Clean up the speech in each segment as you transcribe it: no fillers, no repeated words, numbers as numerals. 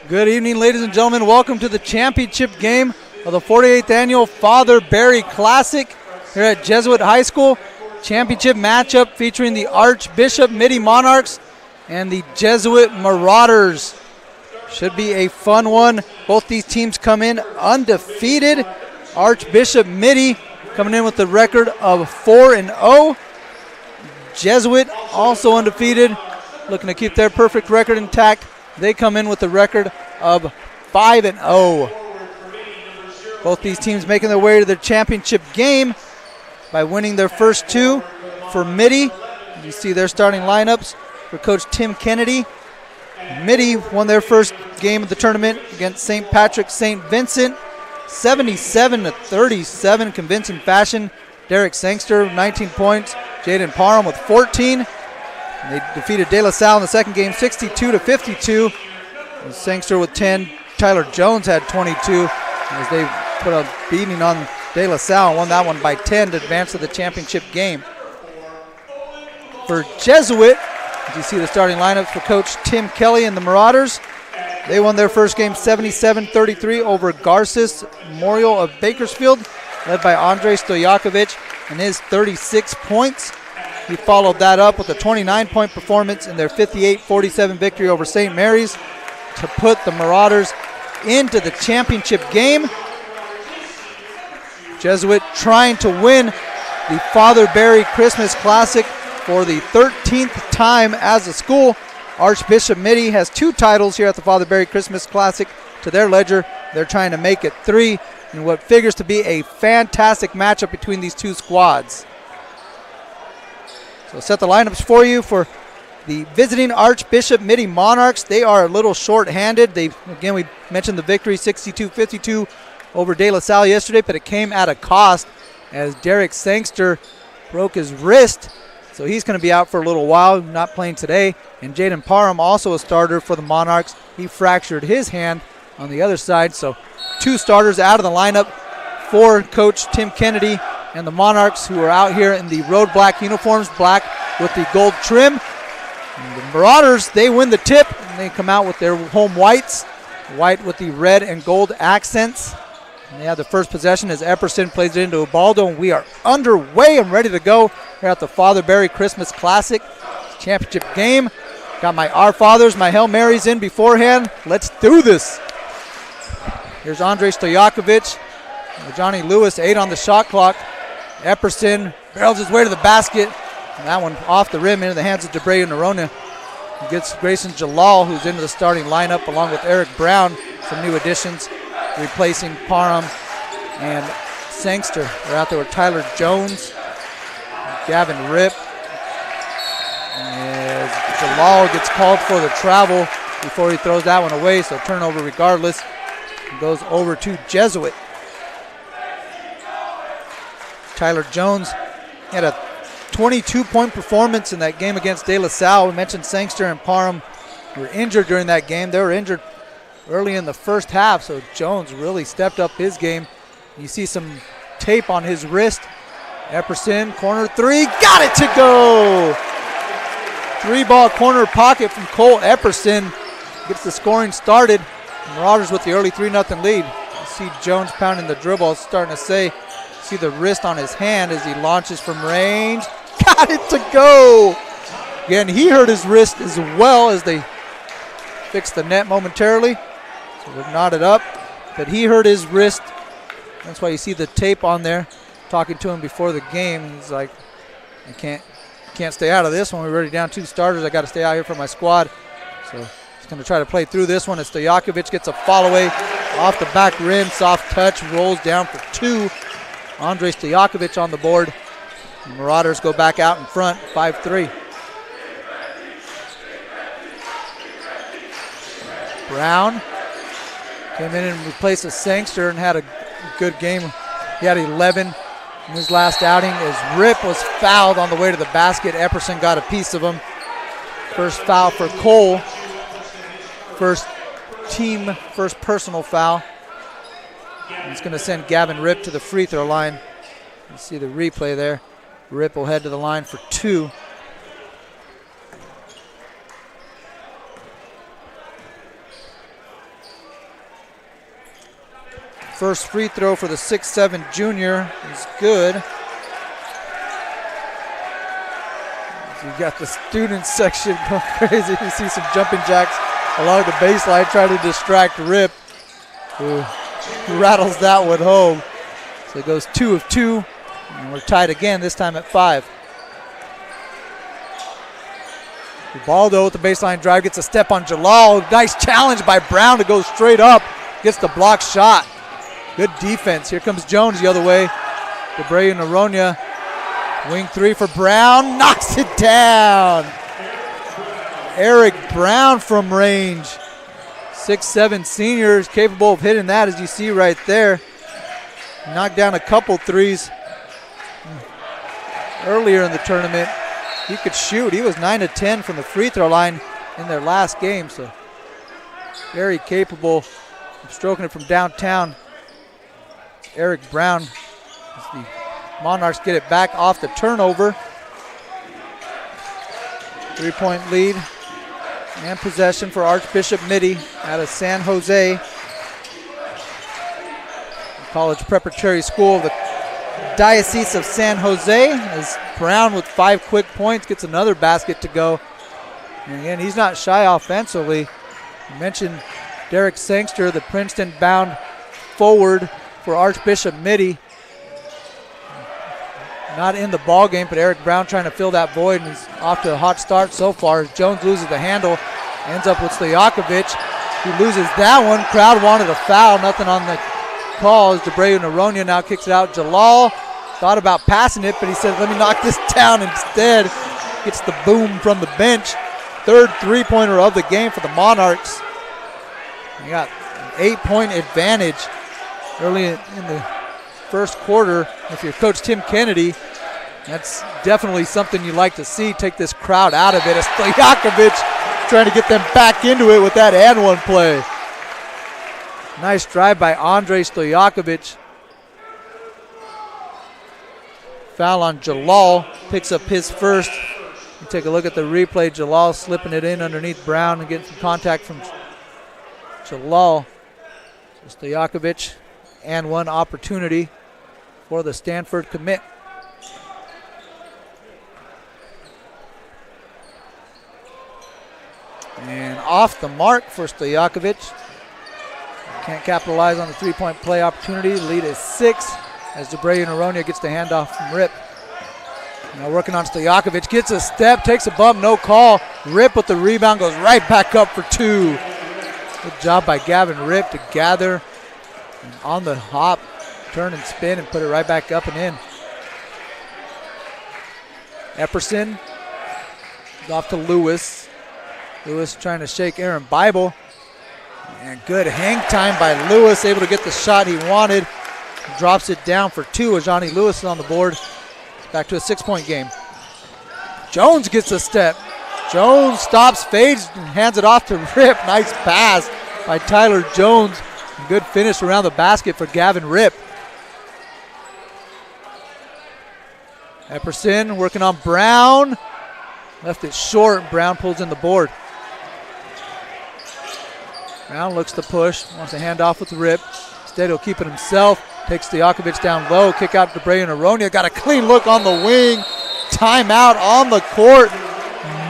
Good evening, ladies and gentlemen. Welcome to the championship game of the 48th Annual Father Barry Classic here at Jesuit High School. Championship matchup featuring the Archbishop Mitty Monarchs and the Jesuit Marauders. Should be a fun one. Both these teams come in undefeated. Archbishop Mitty coming in with the record of 4-0. Jesuit also undefeated, looking to keep their perfect record intact. They come in with the record of 5-0. Both these teams making their way to their championship game by winning their first two. For Mitty, you see their starting lineups for Coach Tim Kennedy. Mitty won their first game of the tournament against St. Patrick St. Vincent, 77-37, convincing fashion. Derek Sangster, 19 points. Jaden Parham with 14. And they defeated De La Salle in the second game, 62-52. Sangster with 10. Tyler Jones had 22 as they put a beating on De La Salle and won that one by 10 to advance to the championship game. For Jesuit, as you see the starting lineups for Coach Tim Kelly and the Marauders, they won their first game 77-33 over Garces Memorial of Bakersfield, led by Andrei Stojakovic and his 36 points. He followed that up with a 29-point performance in their 58-47 victory over St. Mary's to put the Marauders into the championship game. Jesuit trying to win the Father Barry Christmas Classic for the 13th time as a school. Archbishop Mitty has 2 titles here at the Father Barry Christmas Classic to their ledger. They're trying to make it 3 in what figures to be a fantastic matchup between these two squads. So set the lineups for you for the visiting Archbishop Mitty Monarchs. They are a little short-handed. Again, we mentioned the victory 62-52 over De La Salle yesterday, but it came at a cost as Derek Sangster broke his wrist. So he's going to be out for a little while, not playing today. And Jaden Parham, also a starter for the Monarchs. He fractured his hand on the other side. So 2 starters out of the lineup for Coach Tim Kennedy and the Monarchs, who are out here in the road black uniforms, black with the gold trim. And the Marauders, they win the tip, and they come out with their home whites, white with the red and gold accents. And they have the first possession as Epperson plays it into Ubaldo, and we are underway and ready to go here at the Father Barry Christmas Classic championship game. Got my Our Fathers, my Hail Marys in beforehand. Let's do this. Here's Andre Stojakovic. Johnny Lewis, 8 on the shot clock. Epperson barrels his way to the basket. And that one off the rim into the hands of DeBray Noronha. He gets Grayson Jalal, who's into the starting lineup, along with Eric Brown, some new additions, replacing Parham and Sangster. They're out there with Tyler Jones, Gavin Ripp. As Jalal gets called for the travel before he throws that one away, so turnover regardless. It goes over to Jesuit. Tyler Jones had a 22-point performance in that game against De La Salle. We mentioned Sangster and Parham were injured during that game. They were injured early in the first half, so Jones really stepped up his game. You see some tape on his wrist. Epperson, corner three, got it to go! 3-ball corner pocket from Cole Epperson. Gets the scoring started. Marauders with the early 3-0 lead. You see Jones pounding the dribble, starting to say, see the wrist on his hand as he launches from range. Got it to go! Again, he hurt his wrist as well as they fixed the net momentarily. So we've knotted up, but he hurt his wrist. That's why you see the tape on there. Talking to him before the game, he's like, I can't stay out of this one. We're already down 2 starters. I got to stay out here for my squad. So he's going to try to play through this one as Stojakovic gets a fall away off the back rim. Soft touch, rolls down for 2. Andre Stojakovic on the board. The Marauders go back out in front, 5-3. Brown came in and replaced a Sangster and had a good game. He had 11 in his last outing as Rip was fouled on the way to the basket. Epperson got a piece of him. First foul for Cole. First personal foul. He's going to send Gavin Rip to the free throw line. You see the replay there. Rip will head to the line for 2. First free throw for the 6'7" junior is good. You got the student section going crazy. You see some jumping jacks along the baseline trying to distract Rip, who rattles that one home. So it goes 2 of 2, and we're tied again, this time at 5. Ubaldo with the baseline drive gets a step on Jalal. Nice challenge by Brown to go straight up. Gets the block shot. Good defense. Here comes Jones the other way. DeBray Noronha. Wing 3 for Brown. Knocks it down. Eric Brown from range. 6'7" senior is capable of hitting that, as you see right there. Knocked down a couple threes earlier in the tournament. He could shoot. He was 9 of 10 from the free throw line in their last game, so very capable of stroking it from downtown. Eric Brown, as the Monarchs get it back off the turnover. 3-point lead and possession for Archbishop Mitty out of San Jose. College Preparatory School of the Diocese of San Jose, as Brown with 5 quick points gets another basket to go. And again, he's not shy offensively. You mentioned Derek Sangster, the Princeton-bound forward for Archbishop Mitty. Not in the ball game, but Eric Brown trying to fill that void, and he's off to a hot start so far. As Jones loses the handle, ends up with Stojakovic. He loses that one. Crowd wanted a foul, nothing on the call as DeBray Noronha now kicks it out. Jalal thought about passing it, but he said, let me knock this down instead. Gets the boom from the bench. Third 3-pointer of the game for the Monarchs. You got an 8-point advantage early in the first quarter. If you're Coach Tim Kennedy, that's definitely something you like to see. Take this crowd out of it. As Stojakovic trying to get them back into it with that and one play. Nice drive by Andre Stojakovic. Foul on Jalal. Picks up his first. You take a look at the replay. Jalal slipping it in underneath Brown and getting some contact from Jalal. So Stojakovic and one opportunity for the Stanford commit. And off the mark for Stojakovic. Can't capitalize on the three-point play opportunity. The lead is 6 as Debreu Noronha gets the handoff from Rip. Now working on Stojakovic, gets a step, takes a bump, no call. Rip with the rebound, goes right back up for 2. Good job by Gavin Rip to gather and on the hop, turn and spin and put it right back up and in. Epperson off to Lewis. Lewis trying to shake Aaron Bible. And good hang time by Lewis, able to get the shot he wanted. Drops it down for 2 as Johnny Lewis is on the board. Back to a 6-point game. Jones gets a step. Jones stops, fades, and hands it off to Rip. Nice pass by Tyler Jones. Good finish around the basket for Gavin Rip. Epperson working on Brown. Left it short. Brown pulls in the board. Brown looks to push. Wants to hand off with the Rip. Instead, he'll keep it himself. Takes Stojakovic down low. Kick out to Debreu Noronha. Got a clean look on the wing. Timeout on the court.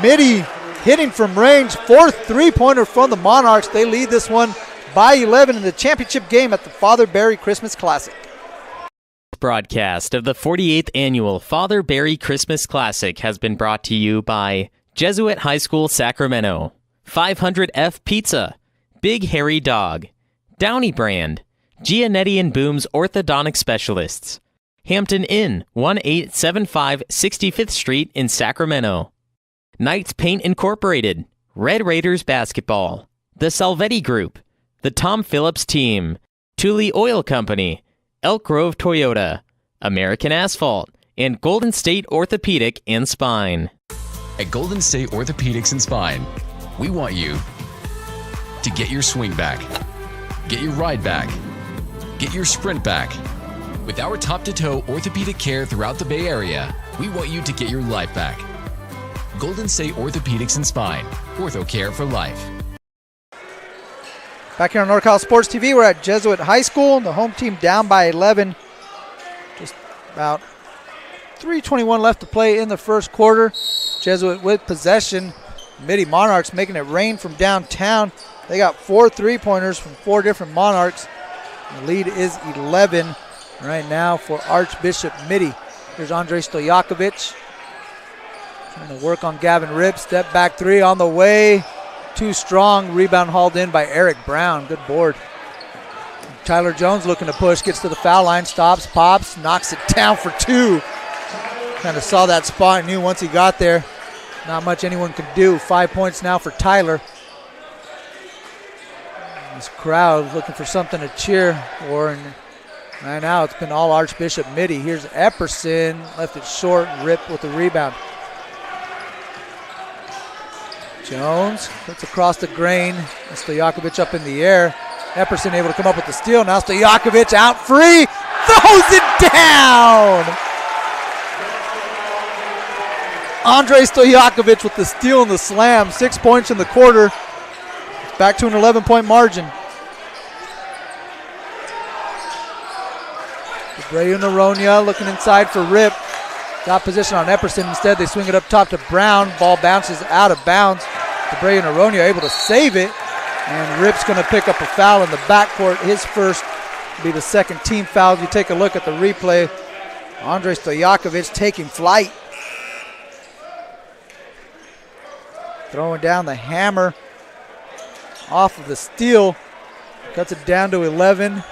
Mitty hitting from range. 4th three-pointer from the Monarchs. They lead this one by 11 in the championship game at the Father Barry Christmas Classic. Broadcast of the 48th Annual Father Barry Christmas Classic has been brought to you by Jesuit High School Sacramento, 500F Pizza, Big Hairy Dog, Downey Brand, Gianetti and Boom's Orthodontic Specialists, Hampton Inn, 1875 65th Street in Sacramento, Knights Paint Incorporated, Red Raiders Basketball, The Salvetti Group, The Tom Phillips Team, Thule Oil Company, Elk Grove Toyota, American Asphalt, and Golden State Orthopedic and Spine. At Golden State Orthopedics and Spine, we want you to get your swing back, get your ride back, get your sprint back. With our top-to-toe orthopedic care throughout the Bay Area, we want you to get your life back. Golden State Orthopedics and Spine, ortho care for life. Back here on NorCal Sports TV, we're at Jesuit High School. The home team down by 11. Just about 3:21 left to play in the first quarter. Jesuit with possession. Mitty Monarchs making it rain from downtown. They got 4 three-pointers from 4 different Monarchs. The lead is 11 right now for Archbishop Mitty. Here's Andre Stojakovic. Trying to work on Gavin Rip. Step back 3 on the way. Too strong. Rebound hauled in by Eric Brown. Good board. Tyler Jones looking to push. Gets to the foul line. Stops, pops, knocks it down for 2. Kind of saw that spot and knew once he got there, not much anyone could do. 5 points now for Tyler. This crowd looking for something to cheer for. And right now it's been all Archbishop Mitty. Here's Epperson. Left it short. Rip with the rebound. Jones puts across the grain. Stojakovic up in the air. Epperson able to come up with the steal. Now Stojakovic out free. Throws it down. Andre Stojakovic with the steal and the slam. 6 points in the quarter. Back to an 11-point margin. Debreu Noronha looking inside for Rip. Got position on Epperson. Instead, they swing it up top to Brown. Ball bounces out of bounds. Debreu Noronha able to save it. And Rip's going to pick up a foul in the backcourt. His first will be the second team foul. If you take a look at the replay, Andre Stojakovic taking flight. Throwing down the hammer off of the steal. Cuts it down to 11.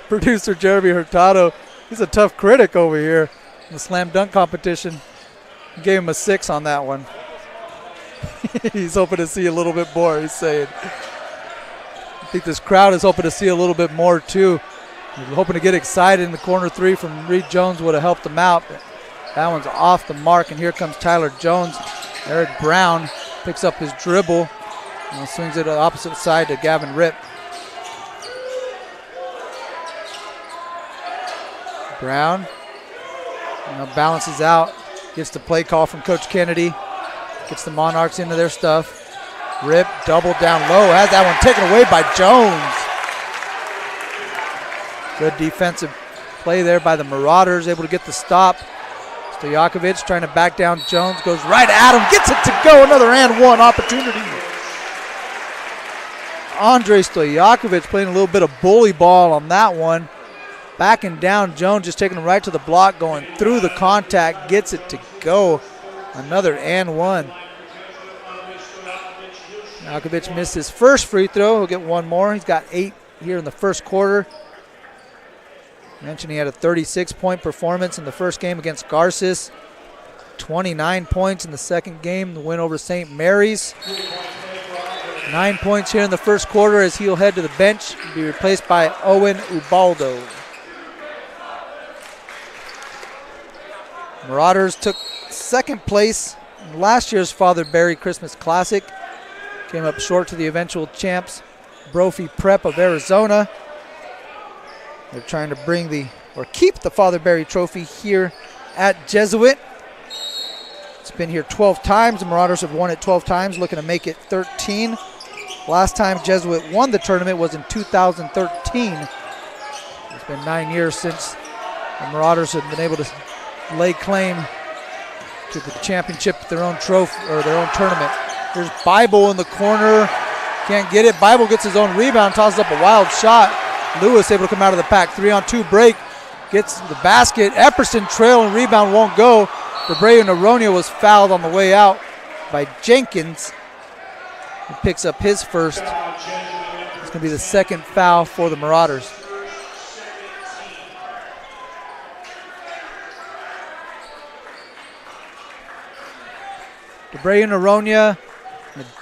Producer Jeremy Hurtado, he's a tough critic over here in the slam dunk competition. Gave him a 6 on that one. He's hoping to see a little bit more, he's saying. I think this crowd is hoping to see a little bit more too. They're hoping to get excited, in the corner 3 from Reed Jones would have helped them out. But that one's off the mark, and here comes Tyler Jones. Eric Brown picks up his dribble and swings it to the opposite side to Gavin Rip. Brown balances out, gets the play call from Coach Kennedy, gets the Monarchs into their stuff. Rip double down low, has that one taken away by Jones. Good defensive play there by the Marauders, able to get the stop. Stojakovic trying to back down Jones, goes right at him, gets it to go, another and one opportunity. Andre Stojakovic playing a little bit of bully ball on that one. Backing down Jones, just taking him right to the block, going through the contact, gets it to go. Another and one. Stojakovic missed his first free throw. He'll get one more. He's got 8 here in the first quarter. Mentioned he had a 36-point performance in the first game against Garces. 29 points in the second game, the win over St. Mary's. 9 points here in the first quarter as he'll head to the bench and be replaced by Owen Ubaldo. Marauders took second place in last year's Father Barry Christmas Classic. Came up short to the eventual champs, Brophy Prep of Arizona. They're trying to keep the Father Barry Trophy here at Jesuit. It's been here 12 times. The Marauders have won it 12 times, looking to make it 13. Last time Jesuit won the tournament was in 2013. It's been 9 years since the Marauders have been able to lay claim to the championship, their own trophy or their own tournament. Here's Bible in the corner. Can't get it. Bible gets his own rebound, tosses up a wild shot. Lewis able to come out of the pack. 3-on-2 break. Gets the basket. Epperson trail and rebound won't go. Debreu Noronha was fouled on the way out by Jenkins. He picks up his first. It's going to be the second foul for the Marauders. Debreu Noronha,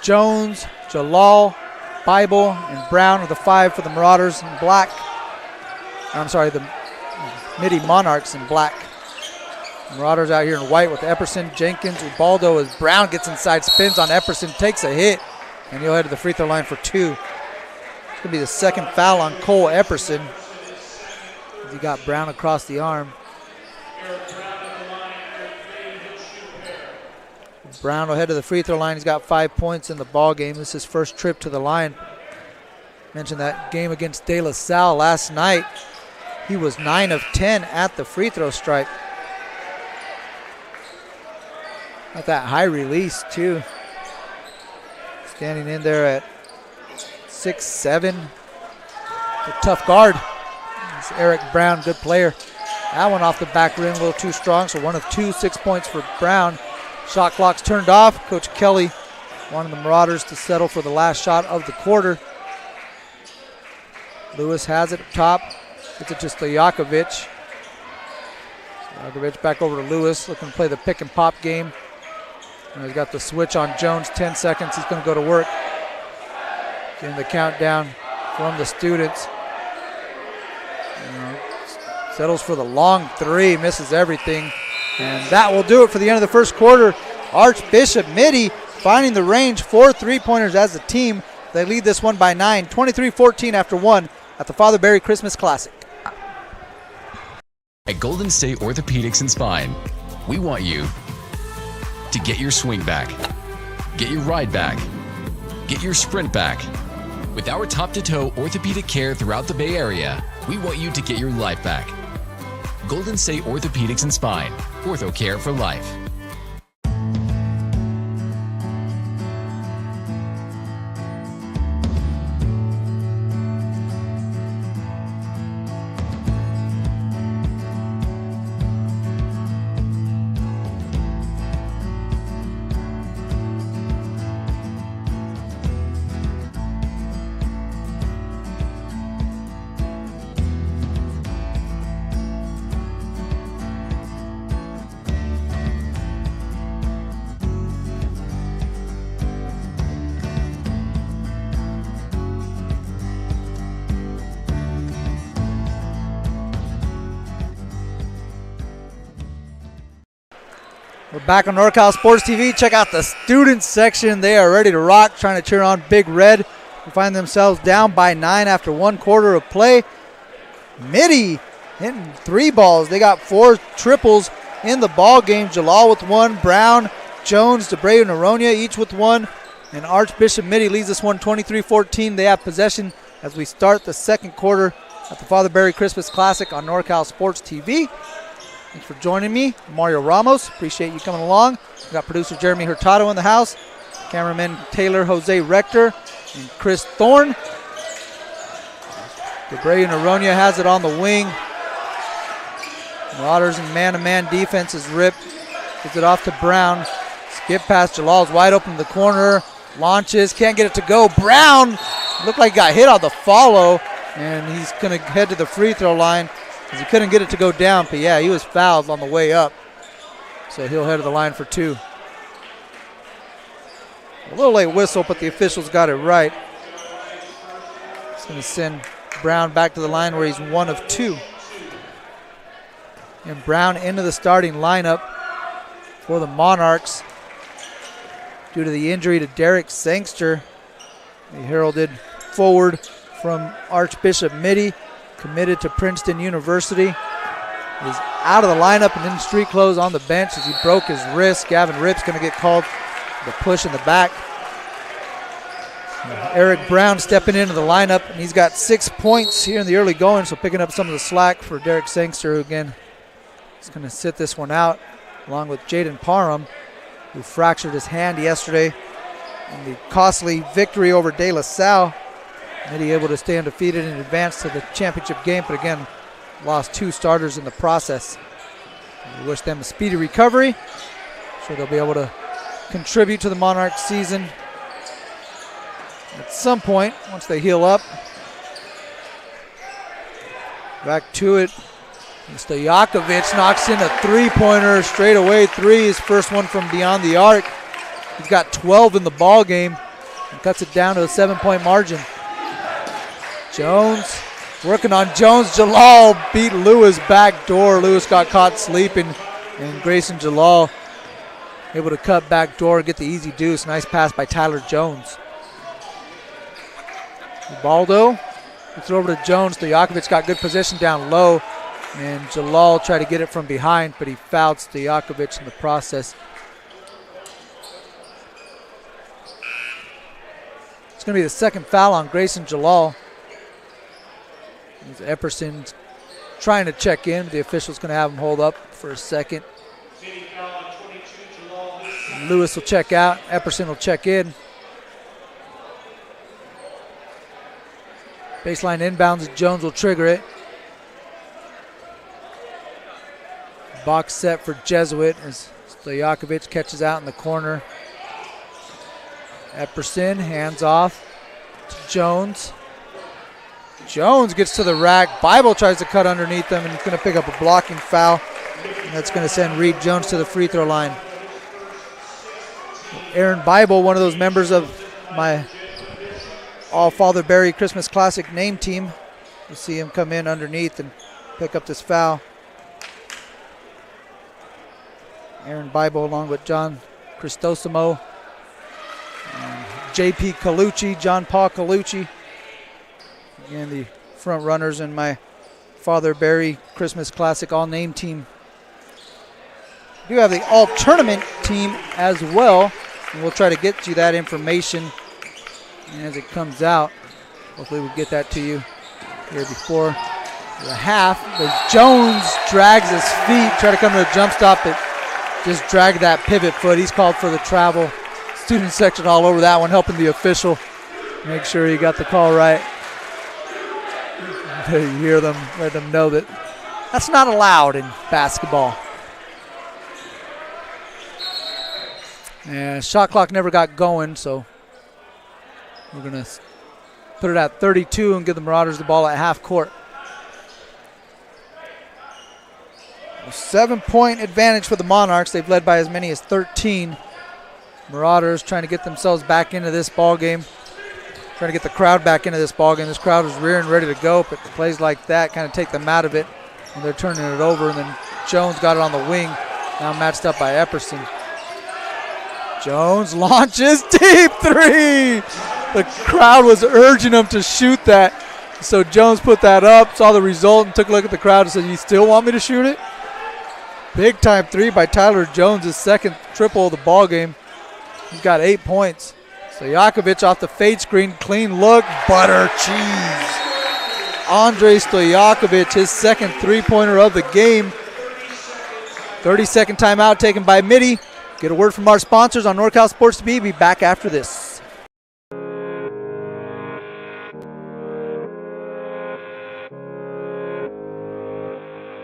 Jones, Jalal, Bible, and Brown are the 5 for the Marauders in black. The Mitty Monarchs in black. Marauders out here in white with Epperson, Jenkins, Ubaldo as Brown gets inside, spins on Epperson, takes a hit, and he'll head to the free throw line for 2. It's going to be the second foul on Cole Epperson. He got Brown across the arm. Brown will head to the free throw line. He's got 5 points in the ball game. This is his first trip to the line. Mentioned that game against De La Salle last night. He was 9 of 10 at the free throw stripe. At that high release too. Standing in there at 6'7". A tough guard. It's Eric Brown, good player. That one off the back rim, a little too strong, so 1 of 2, 6 points for Brown. Shot clock's turned off. Coach Kelly wanted the Marauders to settle for the last shot of the quarter. Lewis has it up top. Gets it to Stojakovic. Stojakovic back over to Lewis, looking to play the pick and pop game. And he's got the switch on Jones, 10 seconds. He's going to go to work. Getting the countdown from the students. Settles for the long 3, misses everything. And that will do it for the end of the first quarter. Archbishop Mitty finding the range, 4 3-pointers as a team. They lead this one by 9, 23-14 after 1 at the Father Barry Christmas Classic. At Golden State Orthopedics and Spine, we want you to get your swing back, get your ride back, get your sprint back. With our top-to-toe orthopedic care throughout the Bay Area, we want you to get your life back. Golden State Orthopedics and Spine, ortho care for life. We're back on NorCal Sports TV. Check out the students section. They are ready to rock, trying to cheer on Big Red. They find themselves down by 9 after 1 quarter of play. Mitty hitting 3 balls. They got 4 triples in the ball game. Jalal with 1, Brown, Jones, Debreu, Noronha each with 1. And Archbishop Mitty leads this one 23-14. They have possession as we start the second quarter at the Father Barry Christmas Classic on NorCal Sports TV. Thanks for joining me. Mario Ramos, appreciate you coming along. We got producer Jeremy Hurtado in the house, cameraman Taylor Jose Rector, and Chris Thorne. DeBray Noronha has it on the wing. Marauders in man-to-man defense is ripped. Gets it off to Brown. Skip past Jalal's wide open in the corner. Launches, can't get it to go. Brown looked like he got hit on the follow, and he's going to head to the free throw line because he couldn't get it to go down. But yeah, he was fouled on the way up. So he'll head to the line for two. A little late whistle, but the officials got it right. It's going to send Brown back to the line where he's 1 of 2. And Brown into the starting lineup for the Monarchs due to the injury to Derek Sangster. He heralded forward from Archbishop Mitty, committed to Princeton University. He's out of the lineup and in street clothes on the bench as he broke his wrist. Gavin Ripp's going to get called the push in the back. Eric Brown stepping into the lineup, and he's got 6 points here in the early going, so picking up some of the slack for Derek Sangster, who again is going to sit this one out, along with Jaden Parham, who fractured his hand yesterday in the costly victory over De La Salle. Mitty able to stay undefeated and advance to the championship game, but again, lost 2 starters in the process. We wish them a speedy recovery. Sure they'll be able to contribute to the Monarchs season at some point once they heal up. Back to it. Stojakovic knocks in a three-pointer, straight away three, his first one from beyond the arc. He's got 12 in the ball game and cuts it down to a 7-point margin. Jones working on Jones. Jalal beat Lewis back door. Lewis got caught sleeping, and Grayson Jalal able to cut back door and get the easy deuce. Nice pass by Tyler Jones. Baldo gets it over to Jones. Stojakovic got good position down low, and Jalal tried to get it from behind, but he fouled Stojakovic in the process. It's going to be the second foul on Grayson Jalal. Epperson's trying to check in. The official's going to have him hold up for a second. Lewis will check out. Epperson will check in. Baseline inbounds. Jones will trigger it. Box set for Jesuit as Stojakovic catches out in the corner. Epperson hands off to Jones. Jones gets to the rack. Bible tries to cut underneath them, and he's going to pick up a blocking foul. And that's going to send Reed Jones to the free throw line. Aaron Bible, one of those members of my All Father Barry Christmas Classic name team. You see him come in underneath and pick up this foul. Aaron Bible along with John Cristosimo, J.P. Colucci, John Paul Colucci. Again, the front runners in my Father Barry Christmas Classic all-name team. We do have the all-tournament team as well, and we'll try to get you that information as it comes out. Hopefully we'll get that to you here before the half. But Jones drags his feet, try to come to a jump stop, but just dragged that pivot foot. He's called for the travel. Student section all over that one, helping the official make sure he got the call right. You hear them, let them know that that's not allowed in basketball. And shot clock never got going, so we're going to put it at 32 and give the Marauders the ball at half court. A 7-point advantage for the Monarchs. They've led by as many as 13. Marauders trying to get themselves back into this ball game. Trying to get the crowd back into this ball game. This crowd was rearing, ready to go, but plays like that kind of take them out of it, and they're turning it over. And then Jones got it on the wing, now matched up by Epperson. Jones launches deep three. The crowd was urging him to shoot that, so Jones put that up, saw the result, and took a look at the crowd and said, "You still want me to shoot it?" Big time three by Tyler Jones, his second triple of the ball game. He's got 8 points. Stojakovic off the fade screen, clean look, butter cheese. Andrei Stojakovic, his second three-pointer of the game. 30-second timeout taken by Mitty. Get a word from our sponsors on NorCal Sports TV. Be back after this.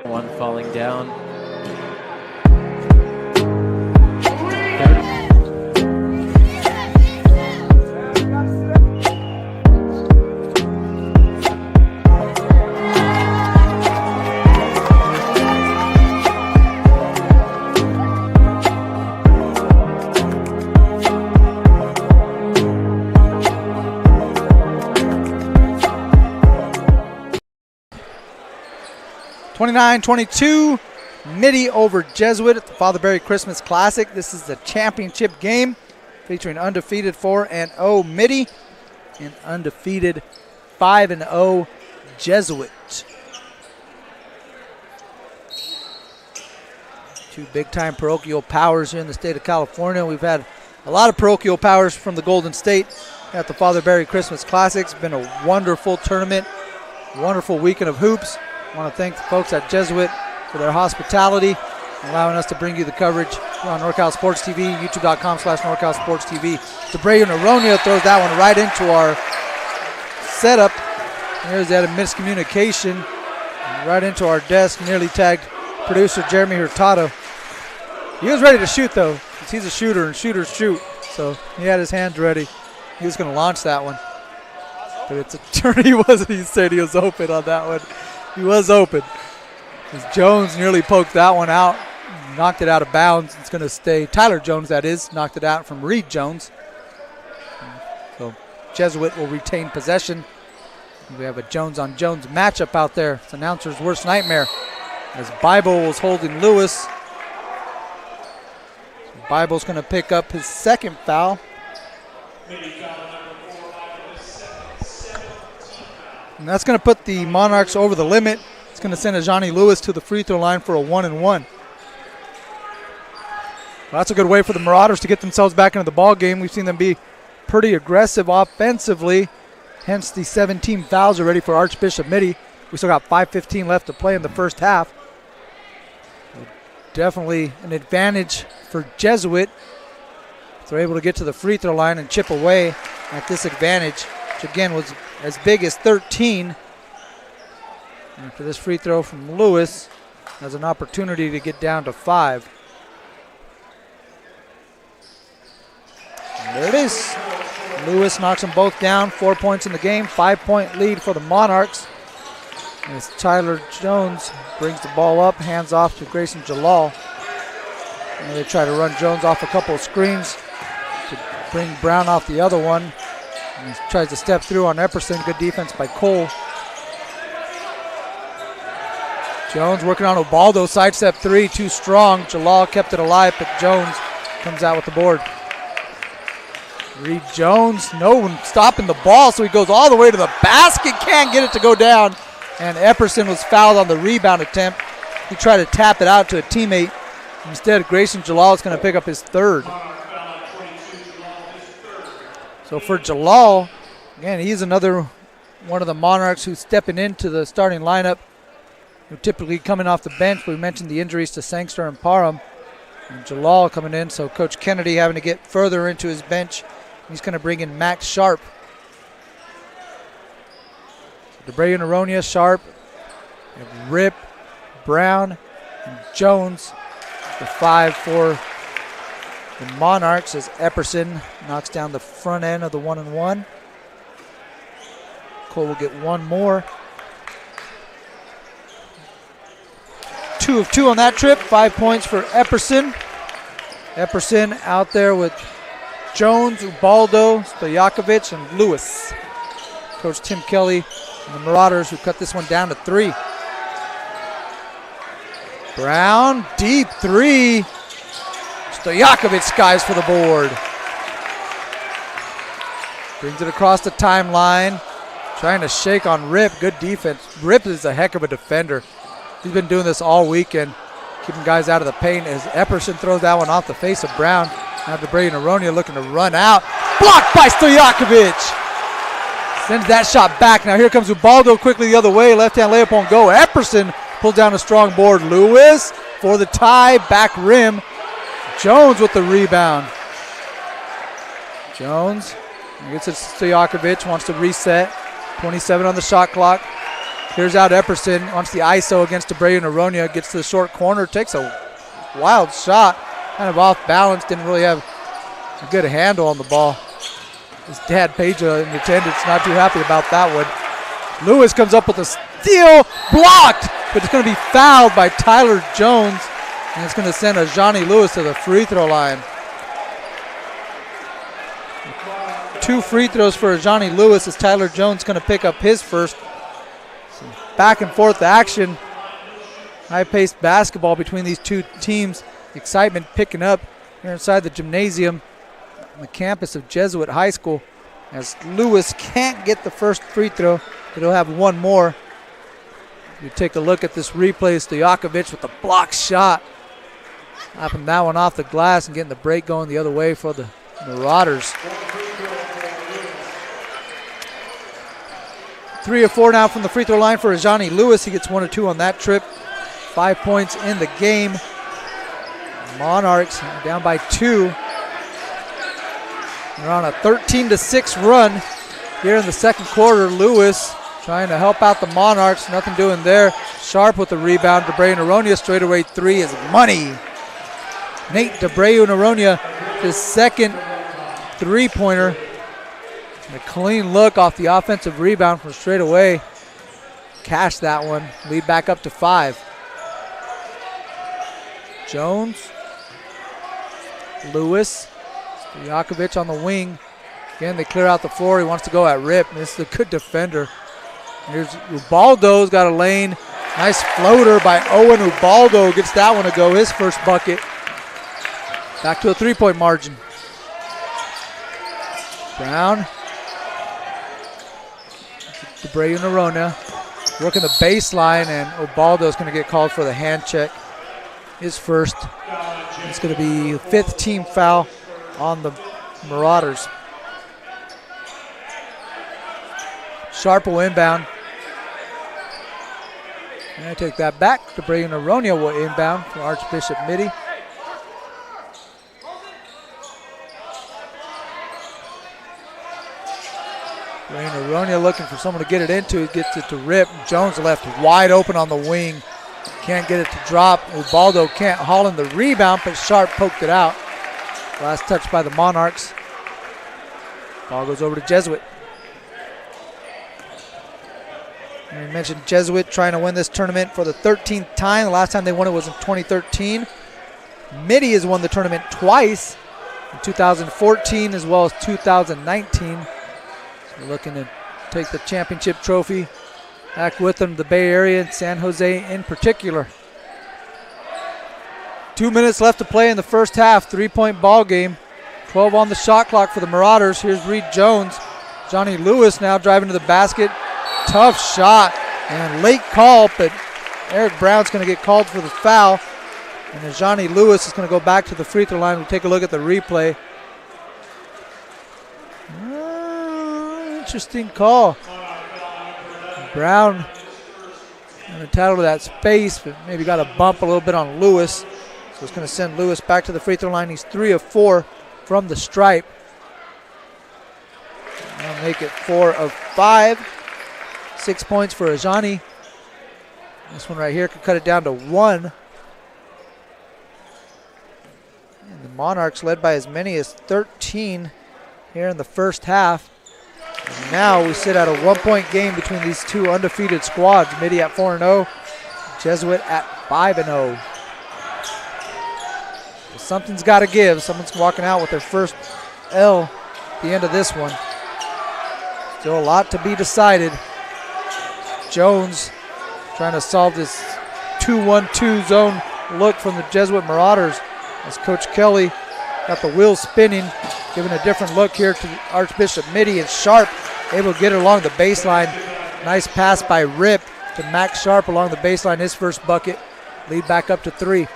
One falling down. (29-22), Mitty over Jesuit at the Father Barry Christmas Classic. This is the championship game featuring undefeated 4-0 Mitty and undefeated 5-0 Jesuit. Two big-time parochial powers here in the state of California. We've had a lot of parochial powers from the Golden State at the Father Barry Christmas Classic. It's been a wonderful tournament, wonderful weekend of hoops. I want to thank the folks at Jesuit for their hospitality, allowing us to bring you the coverage here on NorCal Sports TV, youtube.com/NorCal Sports TV. DeBray Noronha throws that one right into our setup. There's that miscommunication right into our desk, nearly tagged producer Jeremy Hurtado. He was ready to shoot, though, because he's a shooter, and shooters shoot. So he had his hands ready. He was going to launch that one. But it's a turn. He said he was open on that one. He was open. As Jones nearly poked that one out, knocked it out of bounds. It's going to stay. Tyler Jones, that is, knocked it out from Reed Jones. So Jesuit will retain possession. We have a Jones-on-Jones matchup out there. It's announcer's worst nightmare. As Bible was holding Lewis. Bible's going to pick up his second foul. And that's going to put the Monarchs over the limit. It's going to send Ajani Lewis to the free throw line for a 1-and-1. Well, that's a good way for the Marauders to get themselves back into the ball game. We've seen them be pretty aggressive offensively, hence the 17 fouls already for Archbishop Mitty. We still got 5:15 left to play in the first half. Definitely an advantage for Jesuit if they're able to get to the free throw line and chip away at this advantage, which again was as big as 13. After this free throw from Lewis, has an opportunity to get down to 5. And there it is. Lewis knocks them both down. 4 points in the game. 5-point lead for the Monarchs. As Tyler Jones brings the ball up, hands off to Grayson Jalal. And they try to run Jones off a couple of screens to bring Brown off the other one. And he tries to step through on Epperson. Good defense by Cole. Jones working on Ubaldo. Sidestep three, too strong. Jalal kept it alive, but Jones comes out with the board. Reed Jones, no one stopping the ball, so he goes all the way to the basket. Can't get it to go down. And Epperson was fouled on the rebound attempt. He tried to tap it out to a teammate. Instead, Grayson Jalal is going to pick up his third. So for Jalal, again, he's another one of the Monarchs who's stepping into the starting lineup, who typically coming off the bench. We mentioned the injuries to Sangster and Parham. And Jalal coming in, so Coach Kennedy having to get further into his bench. He's going to bring in Max Sharp. DeBray Noronha, Sharp, and Rip, Brown, and Jones. The 5 for the Monarchs as Epperson knocks down the front end of the 1-and-1. Cole will get one more. 2 of 2 on that trip. 5 points for Epperson. Epperson out there with Jones, Ubaldo, Stojakovic, and Lewis. Coach Tim Kelly and the Marauders who cut this one down to 3. Brown, deep 3. Stojakovic skies for the board. Brings it across the timeline. Trying to shake on Rip. Good defense. Rip is a heck of a defender. He's been doing this all weekend, keeping guys out of the paint as Epperson throws that one off the face of Brown. Now DeBray Noronha looking to run out. Blocked by Stojakovic. Sends that shot back. Now here comes Ubaldo quickly the other way. Left-hand layup on go. Epperson pulls down a strong board. Lewis for the tie. Back rim. Jones with the rebound. Jones gets it to Stojakovic. Wants to reset. 27 on the shot clock. Clears out Epperson. Wants the ISO against Abreu Noronha. Gets to the short corner. Takes a wild shot. Kind of off balance. Didn't really have a good handle on the ball. His dad, Pedro, in attendance, not too happy about that one. Lewis comes up with a steal. Blocked. But it's going to be fouled by Tyler Jones. And it's going to send Johnny Lewis to the free throw line. 2 free throws for Johnny Lewis as Tyler Jones going to pick up his first. Some back and forth action. High-paced basketball between these two teams. Excitement picking up here inside the gymnasium on the campus of Jesuit High School as Lewis can't get the first free throw, but he'll have one more. You take a look at this replay. Stojakovic with the block shot. Slapping that one off the glass and getting the break going the other way for the Marauders. 3 of 4 now from the free throw line for Johnny Lewis. He gets 1 or 2 on that trip. 5 points in the game. Monarchs down by 2. They're on a 13-6 run here in the second quarter. Lewis trying to help out the Monarchs. Nothing doing there. Sharp with the rebound. Abreu Noronha straightaway 3 is money. Nate Abreu Noronha, his second three-pointer. A clean look off the offensive rebound from straight away. Cash that one. Lead back up to 5. Jones. Lewis. Stojakovic on the wing. Again, they clear out the floor. He wants to go at rip. This is a good defender. Here's Ubaldo's got a lane. Nice floater by Owen Ubaldo. Gets that one to go. His first bucket. Back to a 3-point margin. Brown. Abreu Noronha working the baseline, and Ubaldo's going to get called for the hand check. His first. It's going to be the 5th team foul on the Marauders. Sharp will inbound. And I take that back. Abreu Noronha will inbound for Archbishop Mitty. Noronha looking for someone to get it into. He gets it to rip. Jones left wide open on the wing. Can't get it to drop. Ubaldo can't haul in the rebound, but Sharp poked it out. Last touch by the Monarchs. Ball goes over to Jesuit. And we mentioned Jesuit trying to win this tournament for the 13th time. The last time they won it was in 2013. Mitty has won the tournament twice, in 2014 as well as 2019. So looking to take the championship trophy back with them to the Bay Area and San Jose in particular. 2 minutes left to play in the first half. 3-point ball game. 12 on the shot clock for the Marauders. Here's Reed Jones. Johnny Lewis now driving to the basket. Tough shot and late call, but Eric Brown's going to get called for the foul. And then Johnny Lewis is going to go back to the free throw line. We'll take a look at the replay. Interesting call. Brown entitled to that space, but maybe got a bump a little bit on Lewis. So it's going to send Lewis back to the free throw line. He's 3 of 4 from the stripe. I'll make it 4 of 5. 6 points for Ajani. This one right here could cut it down to 1. And the Monarchs led by as many as 13 here in the first half. And now we sit at a 1-point game between these two undefeated squads. Mitty at 4-0, Jesuit at 5-0. Something's got to give. Someone's walking out with their first L at the end of this one. Still a lot to be decided. Jones trying to solve this 2-1-2 zone look from the Jesuit Marauders as Coach Kelly got the wheels spinning, giving a different look here to Archbishop Mitty, and Sharp able to get it along the baseline. Nice pass by Rip to Max Sharp along the baseline, his first bucket. Lead back up to 3.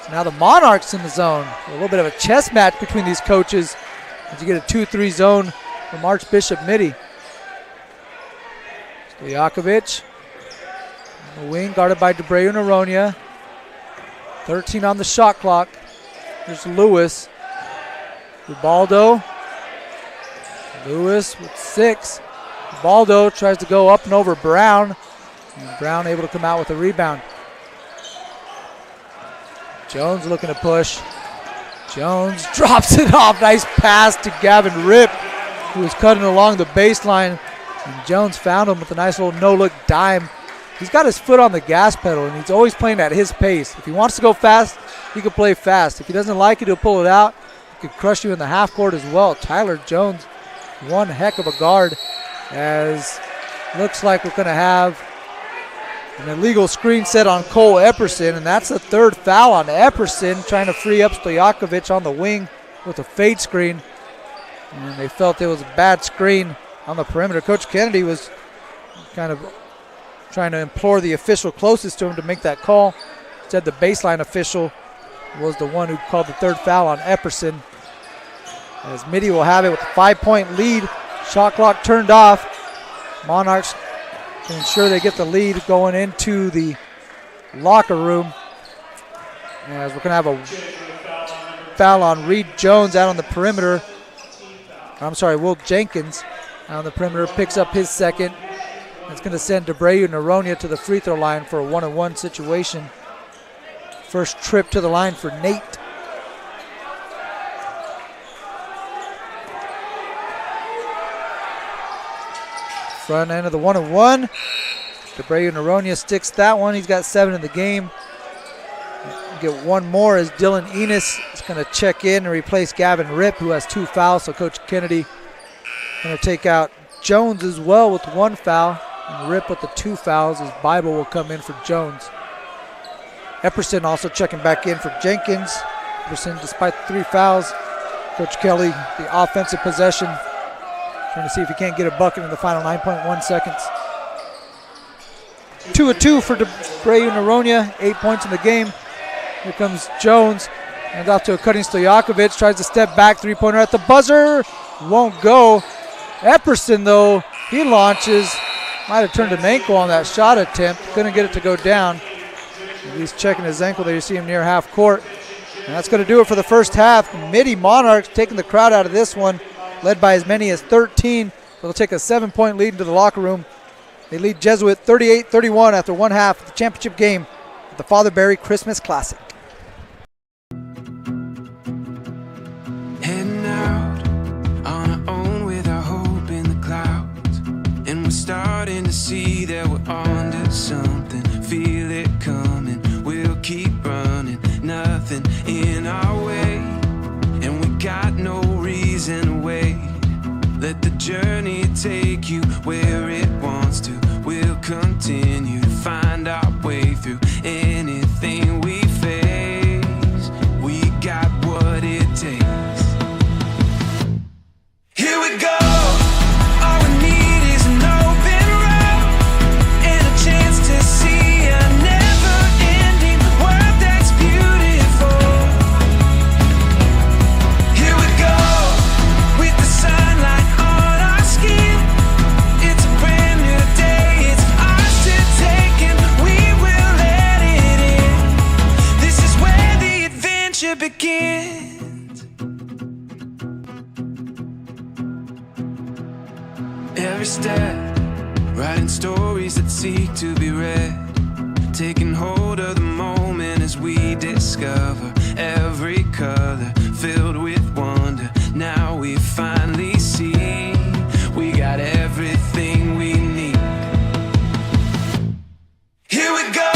So now the Monarchs in the zone. A little bit of a chess match between these coaches as you get a 2-3 zone from Archbishop Mitty. Stojakovic. On the wing, guarded by Debreu Noronha. 13 on the shot clock. Here's Lewis. Ubaldo. Lewis with 6. Ubaldo tries to go up and over Brown. And Brown able to come out with a rebound. Jones looking to push. Jones drops it off. Nice pass to Gavin Ripp, who was cutting along the baseline. And Jones found him with a nice little no-look dime. He's got his foot on the gas pedal, and he's always playing at his pace. If he wants to go fast, he can play fast. If he doesn't like it, he'll pull it out. He could crush you in the half court as well. Tyler Jones, one heck of a guard, as looks like we're going to have an illegal screen set on Cole Epperson, and that's the 3rd foul on Epperson, trying to free up Stojakovic on the wing with a fade screen. And they felt it was a bad screen on the perimeter. Coach Kennedy was kind of trying to implore the official closest to him to make that call. Said the baseline official was the one who called the 3rd foul on Epperson. As Mitty will have it with a 5-point lead. Shot clock turned off. Monarchs to ensure they get the lead going into the locker room. As we're going to have a foul on Reed Jones out on the perimeter. I'm sorry, Will Jenkins out on the perimeter picks up his 2nd. It's going to send Debreu Noronha to the free throw line for a 1-on-1 situation. First trip to the line for Nate. Front end of the 1-on-1. Debreu Noronha sticks that one. He's got 7 in the game. Get one more as Dylan Enos is going to check in and replace Gavin Ripp, who has 2 fouls. So Coach Kennedy going to take out Jones as well with 1 foul. And Ripp with the 2 fouls as Bible will come in for Jones. Epperson also checking back in for Jenkins. Epperson, despite the 3 fouls, Coach Kelly, the offensive possession, trying to see if he can't get a bucket in the final 9.1 seconds. 2 of 2 for Debreu Noronha, 8 points in the game. Here comes Jones, hands off to a cutting Stojakovic, tries to step back, 3-pointer at the buzzer, won't go. Epperson, though, he launches. Might have turned an ankle on that shot attempt. Couldn't get it to go down. He's checking his ankle there. You see him near half court. And that's going to do it for the first half. Mitty Monarchs taking the crowd out of this one, led by as many as 13. They'll take a 7-point lead into the locker room. They lead Jesuit 38-31 after one half of the championship game at the Father Barry Christmas Classic. Heading out on our own with our hope in the clouds, and we're starting to see that we're onto something. Feel it coming, we'll keep running, nothing in our way, and we got no reason to wait. Let the journey take you where it wants to. We'll continue to find our way through anything we face. We got what it takes. Here we go. All we need is an open road and a chance to see a never-ending world that's beautiful. Here we go, with the sunlight on our skin. It's a brand new day, it's ours to take, and we will let it in. This is where the adventure begins. Every step, writing stories that seek to be read, taking hold of the moment as we discover every color filled with wonder. Now we finally see we got everything we need. Here we go.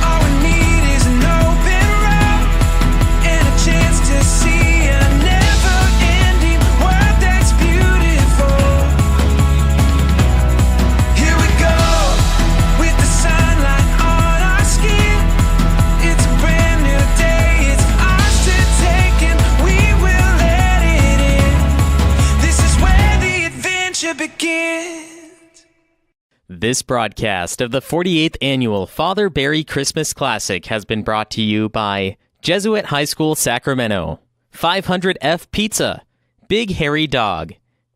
All we need is an open road and a chance to see a never-ending world that's beautiful. Here we go, with the sunlight on our skin. It's a brand new day, it's ours to take, and we will let it in. This is where the adventure begins. This broadcast of the 48th Annual Father Barry Christmas Classic has been brought to you by Jesuit High School Sacramento, 500F Pizza, Big Hairy Dog,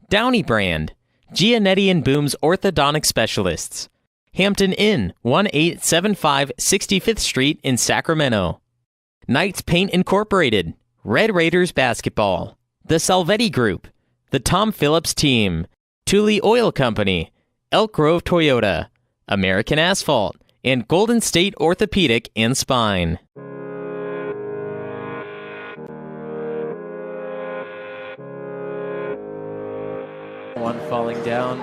Downey Brand, Giannetti and Boom's orthodontic specialists. Hampton Inn, 1875 65th Street in Sacramento. Knights Paint Incorporated, Red Raiders Basketball, The Salvetti Group, The Tom Phillips Team, Thule Oil Company, Elk Grove Toyota, American Asphalt, and Golden State Orthopedic and Spine. One falling down.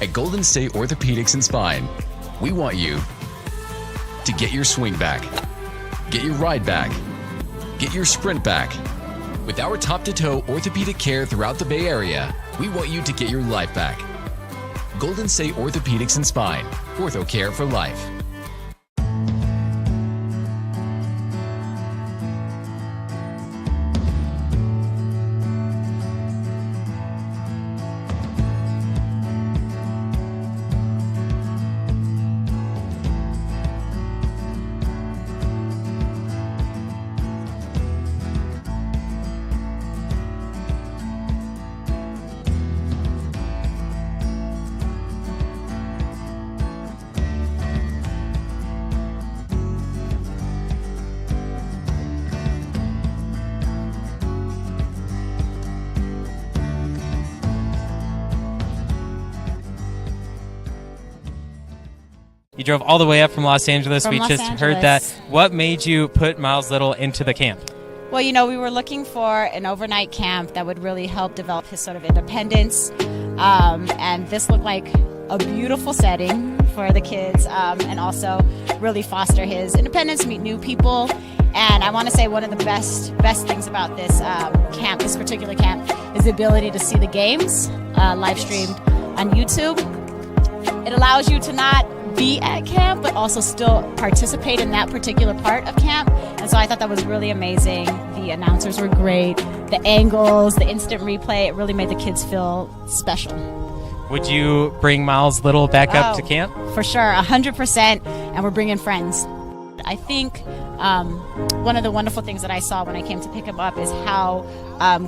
At Golden State Orthopedics and Spine, we want you to get your swing back, get your ride back, get your sprint back. With our top-to-toe orthopedic care throughout the Bay Area, we want you to get your life back. Golden State Orthopedics and Spine, ortho care for life. You drove all the way up from Los Angeles. From we Los just Angeles. heard that. What made you put Miles Little into the camp? Well, you know, we were looking for an overnight camp that would really help develop his sort of independence. And this looked like a beautiful setting for the kids, and also really foster his independence, meet new people. And I want to say one of the best things about this camp, this particular camp, is the ability to see the games live streamed on YouTube. It allows you to not be at camp, but also still participate in that particular part of camp. And so I thought that was really amazing. The announcers were great. The angles, the instant replay, it really made the kids feel special. Would you bring Miles Little back up to camp? For sure, 100%. And we're bringing friends. I think one of the wonderful things that I saw when I came to pick him up is how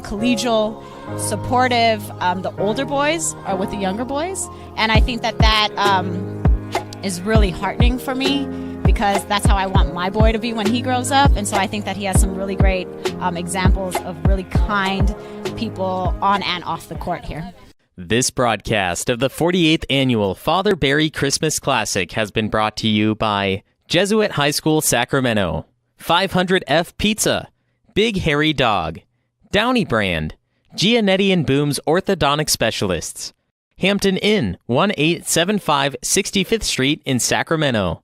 collegial, supportive the older boys are with the younger boys. And I think that is really heartening for me, because that's how I want my boy to be when he grows up. And so I think that he has some really great examples of really kind people on and off the court here. This broadcast of the 48th Annual Father Barry Christmas Classic has been brought to you by Jesuit High School Sacramento, 500F Pizza, Big Hairy Dog, Downey Brand, Giannetti and Boom's Orthodontic Specialists, Hampton Inn, 1875 65th Street in Sacramento,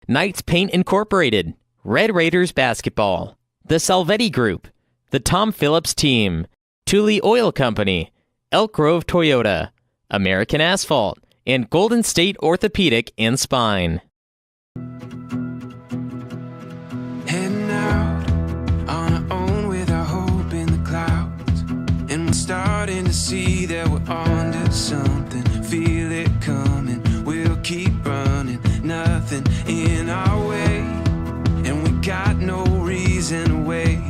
Knights Paint Incorporated, Red Raiders Basketball, The Salvetti Group, The Tom Phillips Team, Thule Oil Company, Elk Grove Toyota, American Asphalt, and Golden State Orthopedic and Spine. Heading out on our own with our hope in the clouds, and we're starting to see that we're onto something. Feel it coming, we'll keep running, nothing in our way, and we got no reason to wait.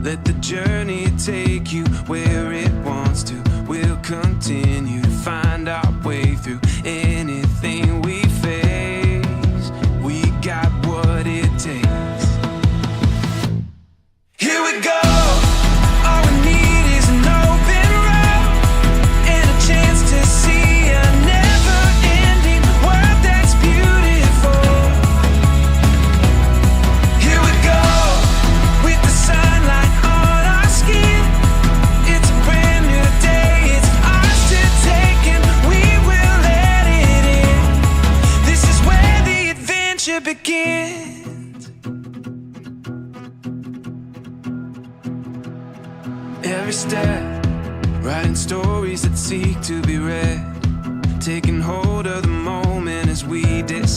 Let the journey take you where it wants to. We'll continue to find our way through anything we face. We got what it takes. Here we go. All we need is an open road and a chance to see a never-ending world that's beautiful. Here we go, with the sunlight on our skin. It's a brand new day, it's ours to take, and we will let it in. This is where the adventure begins. Every step, writing stories that seek to be read, taking hold of the moment as we decide.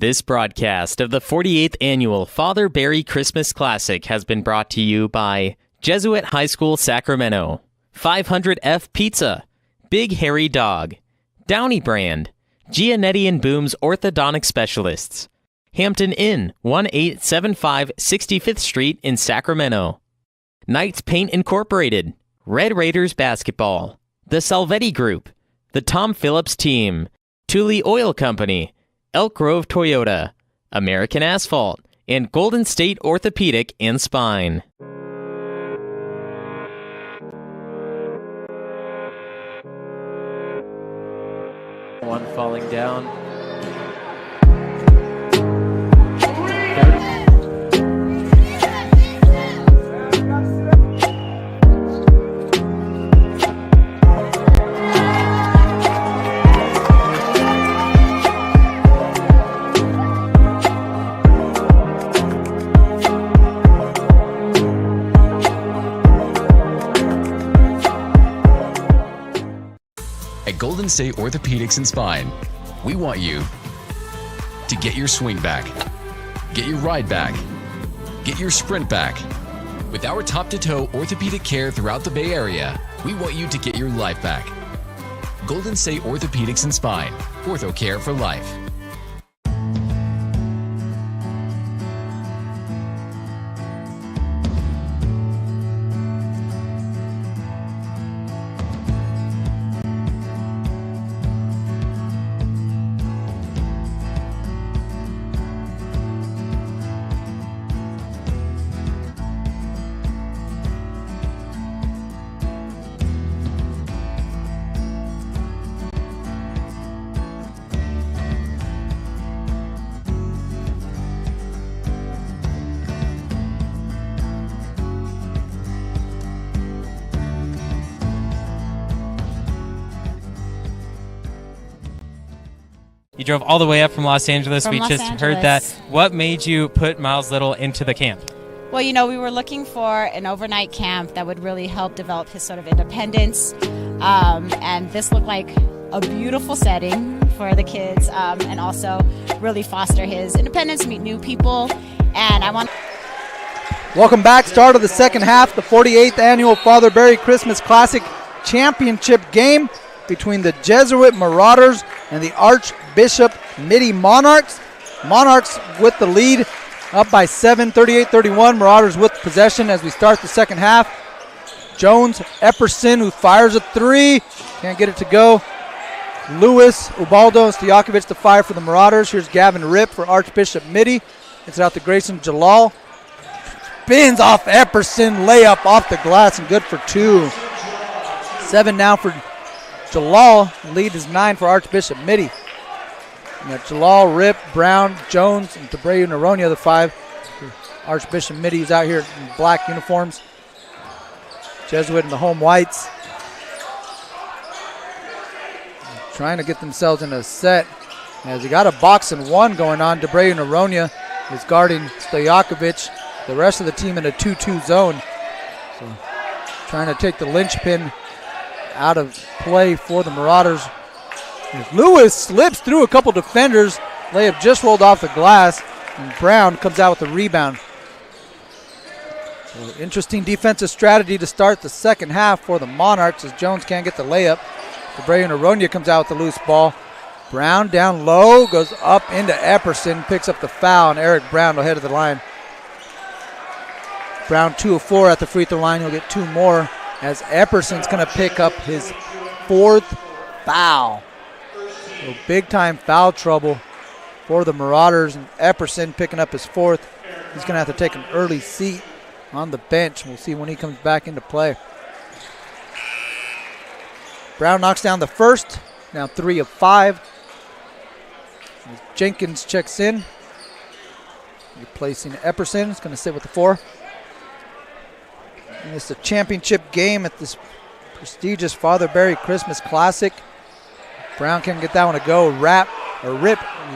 This broadcast of the 48th Annual Father Barry Christmas Classic has been brought to you by Jesuit High School Sacramento, 500F Pizza, Big Hairy Dog, Downey Brand, Gianetti and Boom's Orthodontic Specialists, Hampton Inn, 1875 65th Street in Sacramento, Knights Paint Incorporated, Red Raiders Basketball, The Salvetti Group, The Tom Phillips Team, Thule Oil Company, Elk Grove Toyota, American Asphalt, and Golden State Orthopedic and Spine. One falling down. At Golden State Orthopedics and Spine, we want you to get your swing back, get your ride back, get your sprint back. With our top-to-toe orthopedic care throughout the Bay Area, we want you to get your life back. Golden State Orthopedics and Spine, ortho care for life. You drove all the way up from Los Angeles. From We Los just heard that. Angeles. What made you put Miles Little into the camp? Well, you know, we were looking for an overnight camp that would really help develop his sort of independence. And this looked like a beautiful setting for the kids, and also really foster his independence, meet new people. And I want. Welcome back. Start of the second half, the 48th Annual Father Barry Christmas Classic Championship game between the Jesuit Marauders and the Archbishop Mitty Monarchs. Monarchs with the lead, up by 7, 38-31. Marauders with possession as we start the second half. Jones, Epperson, who fires a three. Can't get it to go. Lewis, Ubaldo, and Stojakovic to fire for the Marauders. Here's Gavin Ripp for Archbishop Mitty. It's out to Grayson Jalal. Spins off Epperson, layup off the glass and good for two. 7 now for Jalal. Lead is 9 for Archbishop Mitty. You got Jalal, Ripp, Brown, Jones, and Debreu Naronia, the 5. Archbishop Mitty is out here in black uniforms. Jesuit in the home whites. Trying to get themselves in a set. As you got a box and one going on, Debreu Naronia is guarding Stojakovic. The rest of the team in a 2-2 zone. So trying to take the linchpin out of play for the Marauders. As Lewis slips through a couple defenders. Layup just rolled off the glass, and Brown comes out with the rebound. So interesting defensive strategy to start the second half for the Monarchs as Jones can't get the layup. Debreu Naronia comes out with the loose ball. Brown down low, goes up into Epperson, picks up the foul, and Eric Brown will head to the line. Brown 2 of 4 at the free throw line. He'll get 2 more as Epperson's going to pick up his 4th foul. So big time foul trouble for the Marauders, and Epperson picking up his 4th. He's going to have to take an early seat on the bench. We'll see when he comes back into play. Brown knocks down the first, now 3 of 5. As Jenkins checks in, replacing Epperson. He's going to sit with the 4. And it's a championship game at this prestigious Father Barry Christmas Classic. Brown can't get that one to go. Rip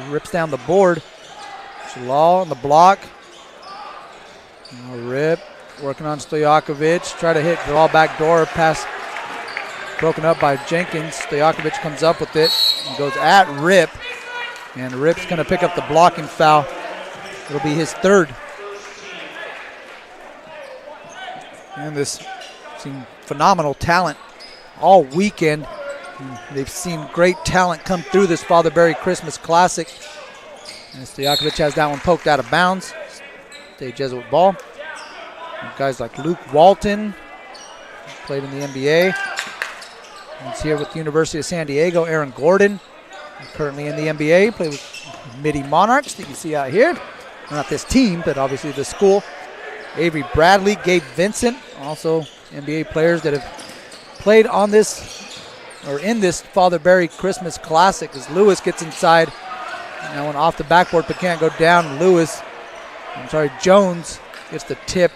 rips down the board. Jalal on the block. Now Rip working on Stojakovic. Try to hit Jalal back door. Pass broken up by Jenkins. Stojakovic comes up with it and goes at Rip. And Rip's going to pick up the blocking foul. It'll be his third. And this seen phenomenal talent all weekend. They've seen great talent come through this Father Barry Christmas Classic. And Stojakovic has that one poked out of bounds. Stay Jesuit ball. And guys like Luke Walton, played in the NBA. He's here with the University of San Diego. Aaron Gordon, currently in the NBA, played with Mitty Monarchs that you see out here. Not this team, but obviously the school. Avery Bradley, Gabe Vincent, also NBA players that have played on this or in this Father Barry Christmas Classic as Lewis gets inside. That one off the backboard but can't go down. Jones gets the tip,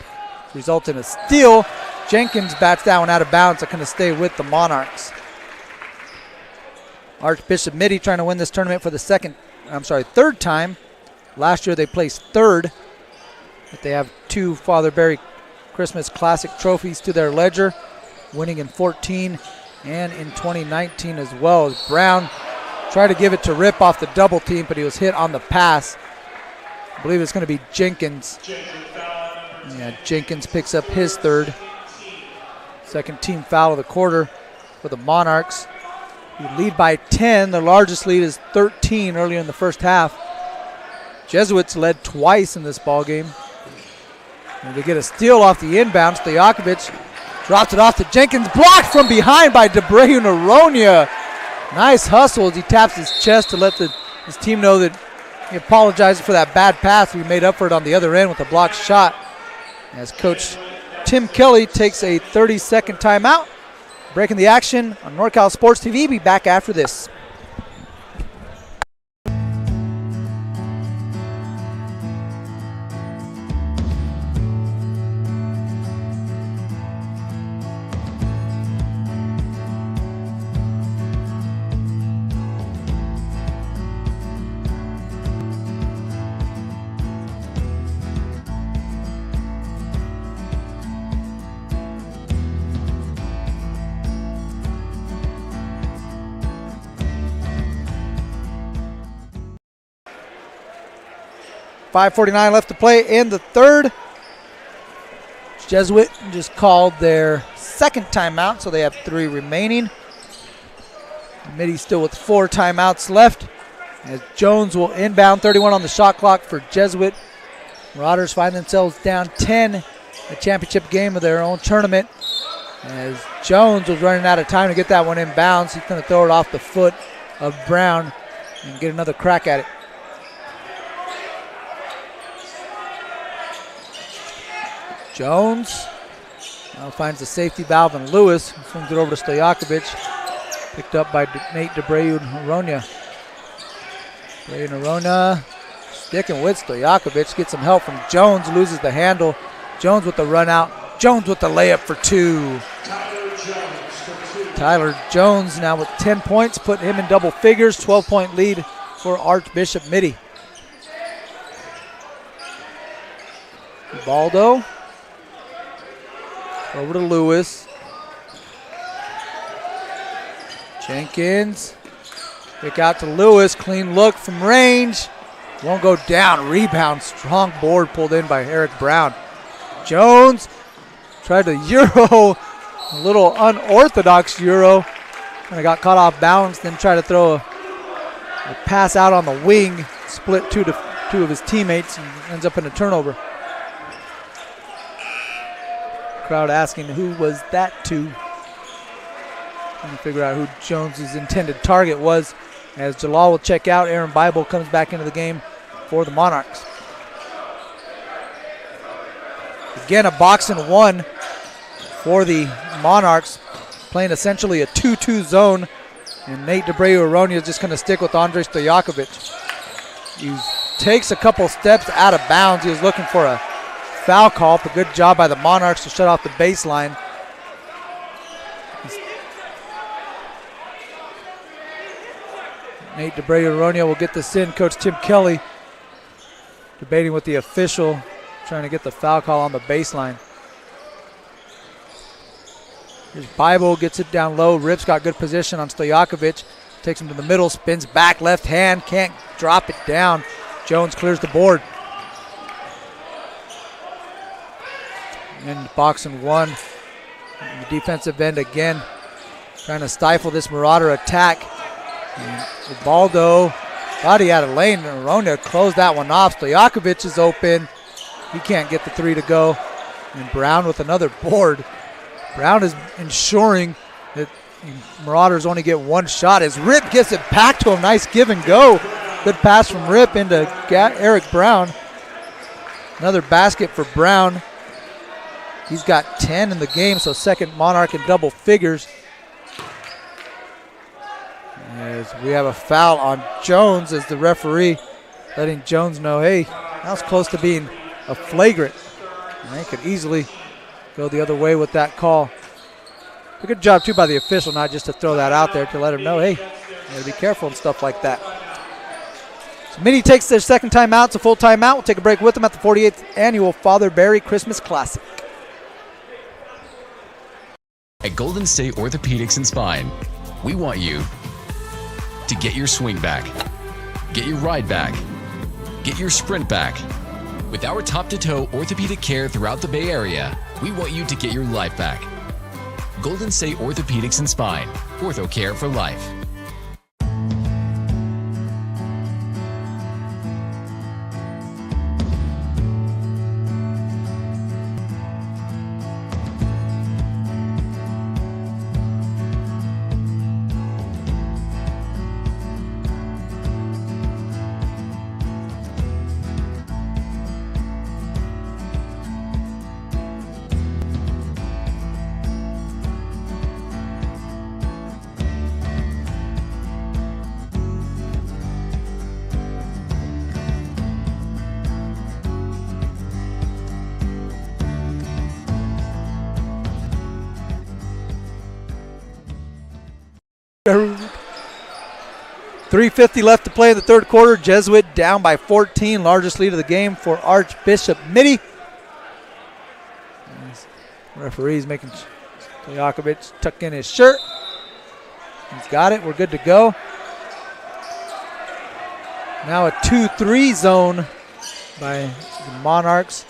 results in a steal. Jenkins bats that one out of bounds. They're going to stay with the Monarchs. Archbishop Mitty trying to win this tournament for the third time. Last year they placed third, but they have two Father Barry Christmas Classic trophies to their ledger, winning in 14 and in 2019 as well. As Brown tried to give it to Rip off the double team, but he was hit on the pass. I believe it's going to be Jenkins. Yeah, Jenkins picks up his third. Second team foul of the quarter for the Monarchs, who lead by 10. Their largest lead is 13 earlier in the first half. Jesuits led twice in this ball game. And they get a steal off the inbound. Stojakovic drops it off to Jenkins, blocked from behind by Debreu Noronha. Nice hustle as he taps his chest to let his team know that he apologizes for that bad pass. We made up for it on the other end with a blocked shot. As Coach Tim Kelly takes a 30-second timeout. Breaking the action on NorCal Sports TV. Be back after this. .549 left to play in the third. Jesuit just called their second timeout, so they have 3 remaining. Mitty still with 4 timeouts left. As Jones will inbound, 31 on the shot clock for Jesuit. Marauders find themselves down 10, a championship game of their own tournament. As Jones was running out of time to get that one in bounds, he's going to throw it off the foot of Brown and get another crack at it. Jones now finds the safety valve in Lewis. Swings it over to Stojakovic. Picked up by Nate Debreu Noronha. Debreu Noronha sticking with Stojakovic. Gets some help from Jones. Loses the handle. Jones with the run out. Jones with the layup for 2. Tyler Jones now with 10 points. Put him in double figures. 12-point lead for Archbishop Mitty. Baldo. Over to Lewis. Jenkins. Kick out to Lewis. Clean look from range. Won't go down. Rebound. Strong board pulled in by Eric Brown. Jones tried to Euro. A little unorthodox Euro. Kind of got caught off balance. Then tried to throw a pass out on the wing. Split two of his teammates and ends up in a turnover. Crowd asking who was that to. Trying to figure out who Jones's intended target was. As Jalal will check out, Aaron Bible comes back into the game for the Monarchs. Again, a box and one for the Monarchs, playing essentially a 2-2 zone. And Nate Debreu Noronha is just going to stick with Andrei Stojakovic. He takes a couple steps out of bounds. He was looking for a foul call, but good job by the Monarchs to shut off the baseline. Nate Debreu Noronha will get this in. Coach Tim Kelly debating with the official, trying to get the foul call on the baseline. Here's Bible, gets it down low. Rip's got good position on Stojakovic. takes him to the middle, spins back, left hand, can't drop it down. Jones clears the board. And boxing one. The defensive end again, trying to stifle this Marauder attack. And Ubaldo thought he had a lane. Aronia closed that one off. Stojakovic is open. He can't get the three to go. And Brown with another board. Brown is ensuring that Marauders only get one shot as Rip gets it back to him. Nice give and go. Good pass from Rip into Eric Brown. Another basket for Brown. He's got 10 in the game, so second Monarch in double figures. As we have a foul on Jones as the referee letting Jones know, hey, that was close to being a flagrant. And they could easily go the other way with that call. A good job, too, by the official, not just to throw that out there, to let him know, hey, you gotta be careful and stuff like that. So Mitty takes their second timeout. It's a full timeout. We'll take a break with them at the 48th Annual Father Barry Christmas Classic. At Golden State Orthopedics and Spine, we want you to get your swing back, get your ride back, get your sprint back. With our top-to-toe orthopedic care throughout the Bay Area, we want you to get your life back. Golden State Orthopedics and Spine, ortho care for life. .350 left to play in the third quarter. Jesuit down by 14. Largest lead of the game for Archbishop Mitty. Referee's making Stojakovic tuck in his shirt. He's got it. We're good to go. Now a 2-3 zone by the Monarchs.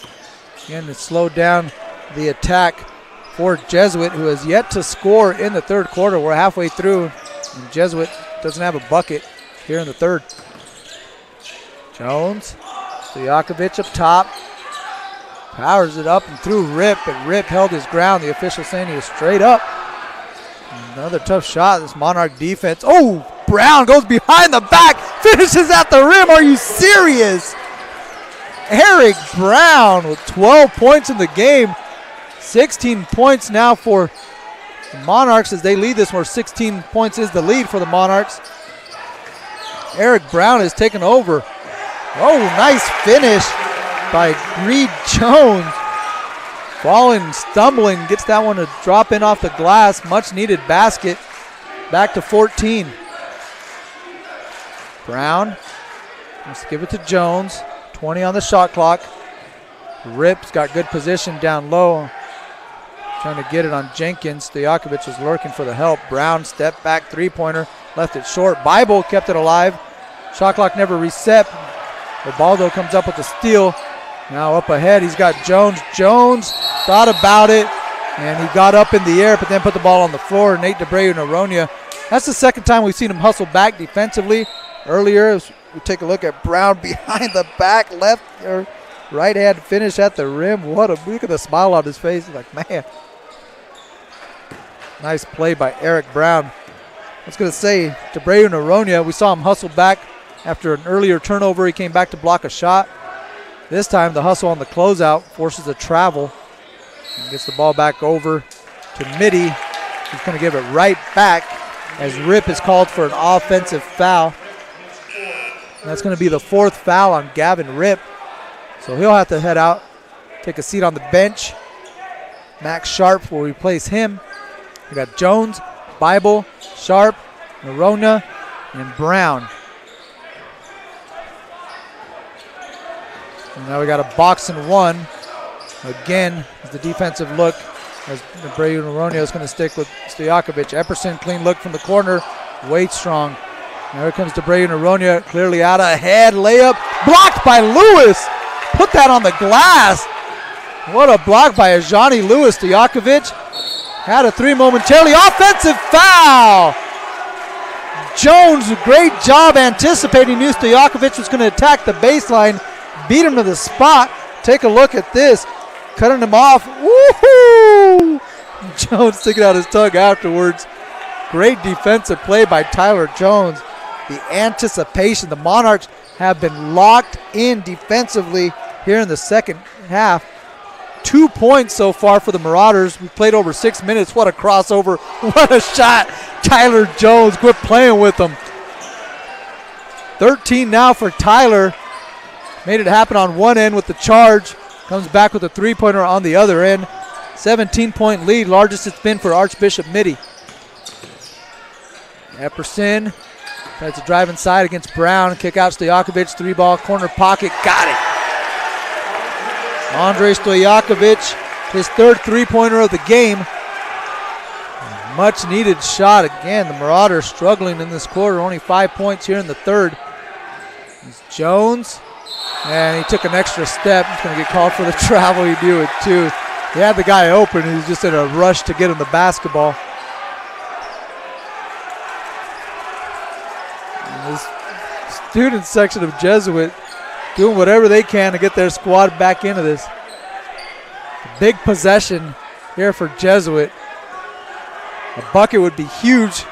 Again, to slow down the attack for Jesuit, who has yet to score in the third quarter. We're halfway through, and Jesuit doesn't have a bucket here in the third. Jones, Stojakovic up top. Powers it up and through Rip, but Rip held his ground. The official saying he was straight up. Another tough shot, this Monarch defense. Oh, Brown goes behind the back, finishes at the rim. Are you serious? Eric Brown with 12 points in the game. 16 points now for the Monarchs as they lead this, where 16 points is the lead for the Monarchs. Eric Brown has taken over. Oh, nice finish by Reed Jones. Falling, stumbling, gets that one to drop in off the glass. Much needed basket. Back to 14. Brown, let's give it to Jones. 20 on the shot clock. Rip's got good position down low. Trying to get it on Jenkins. Stojakovic was lurking for the help. Brown step back three-pointer. Left it short. Bible kept it alive. Shot clock never reset. Ubaldo comes up with the steal. Now up ahead, he's got Jones. Jones thought about it, and he got up in the air, but then put the ball on the floor. Nate DeBreu and Aronia. That's the second time we've seen him hustle back defensively. Earlier, we take a look at Brown behind the back, left or right hand finish at the rim. What a look at the smile on his face. He's like, man. Nice play by Eric Brown. I was going to say, DeBreu and Aronia, we saw him hustle back after an earlier turnover. He came back to block a shot. This time, the hustle on the closeout forces a travel. And gets the ball back over to Mitty. He's going to give it right back as Rip is called for an offensive foul. And that's going to be the fourth foul on Gavin Rip. So he'll have to head out, take a seat on the bench. Max Sharp will replace him. We got Jones, Bible, Sharp, Nerona, and Brown. And now we got a box and one. Again, as the defensive look, as DeBreu and Nerona is going to stick with Stojakovic. Epperson, clean look from the corner. Wade Strong There comes DeBray Noronha, clearly out ahead. Layup blocked by Lewis. Put that on the glass. What a block by Ajani Lewis. Stojakovic had a three momentarily. Offensive foul. Jones, great job anticipating. Knew Stojakovic was going to attack the baseline. Beat him to the spot. Take a look at this. Cutting him off. Woohoo! Jones sticking out his tongue afterwards. Great defensive play by Tyler Jones. The anticipation. The Monarchs have been locked in defensively here in the second half. 2 points so far for the Marauders. We played over 6 minutes. What a crossover. What a shot. Tyler Jones, quit playing with him. 13 now for Tyler. Made it happen on one end with the charge. Comes back with a three-pointer on the other end. 17-point lead, largest it's been for Archbishop Mitty. Epperson tries to drive inside against Brown. Kick out Stojakovic, three-ball corner pocket. Got it. Andrei Stojakovic, his third three-pointer of the game. Much needed shot again. The Marauders struggling in this quarter. Only 5 points here in the third. It's Jones, and he took an extra step. He's going to get called for the travel. He knew it too. He had the guy open. He was just in a rush to get him the basketball. And this student section of Jesuit doing whatever they can to get their squad back into this. Big possession here for Jesuit. A bucket would be huge.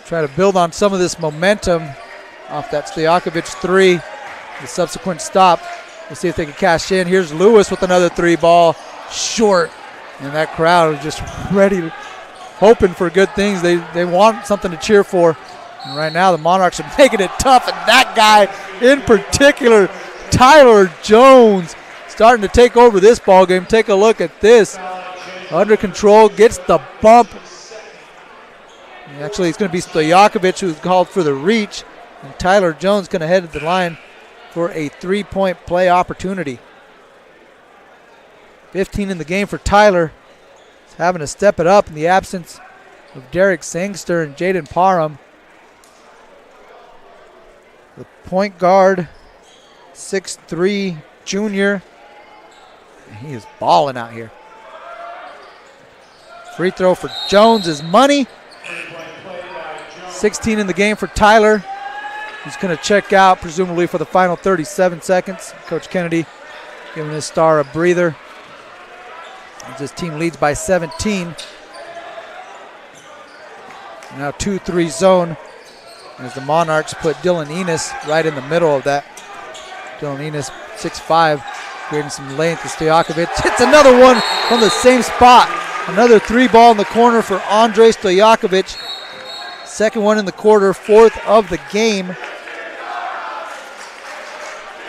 Try to build on some of this momentum off that Stojakovic three. The subsequent stop. We'll see if they can cash in. Here's Lewis with another three ball. Short. And that crowd is just ready, hoping for good things. They want something to cheer for. And right now the Monarchs are making it tough. And that guy in particular, Tyler Jones, starting to take over this ball game. Take a look at this. Under control, gets the bump. Actually, it's going to be Stojakovic who's called for the reach. And Tyler Jones going to head to the line for a three-point play opportunity. 15 in the game for Tyler. He's having to step it up in the absence of Derek Sangster and Jaden Parham. The point guard, 6'3", junior. He is balling out here. Free throw for Jones is money. 16 in the game for Tyler. He's going to check out, presumably for the final 37 seconds. Coach Kennedy giving his star a breather. As his team leads by 17. Now 2-3 zone as the Monarchs put Dylan Enos right in the middle of that. Dylan Enos, 6'5", creating some length. Stojakovic hits another one from the same spot. Another three ball in the corner for Andrei Stojakovic. Second one in the quarter, fourth of the game.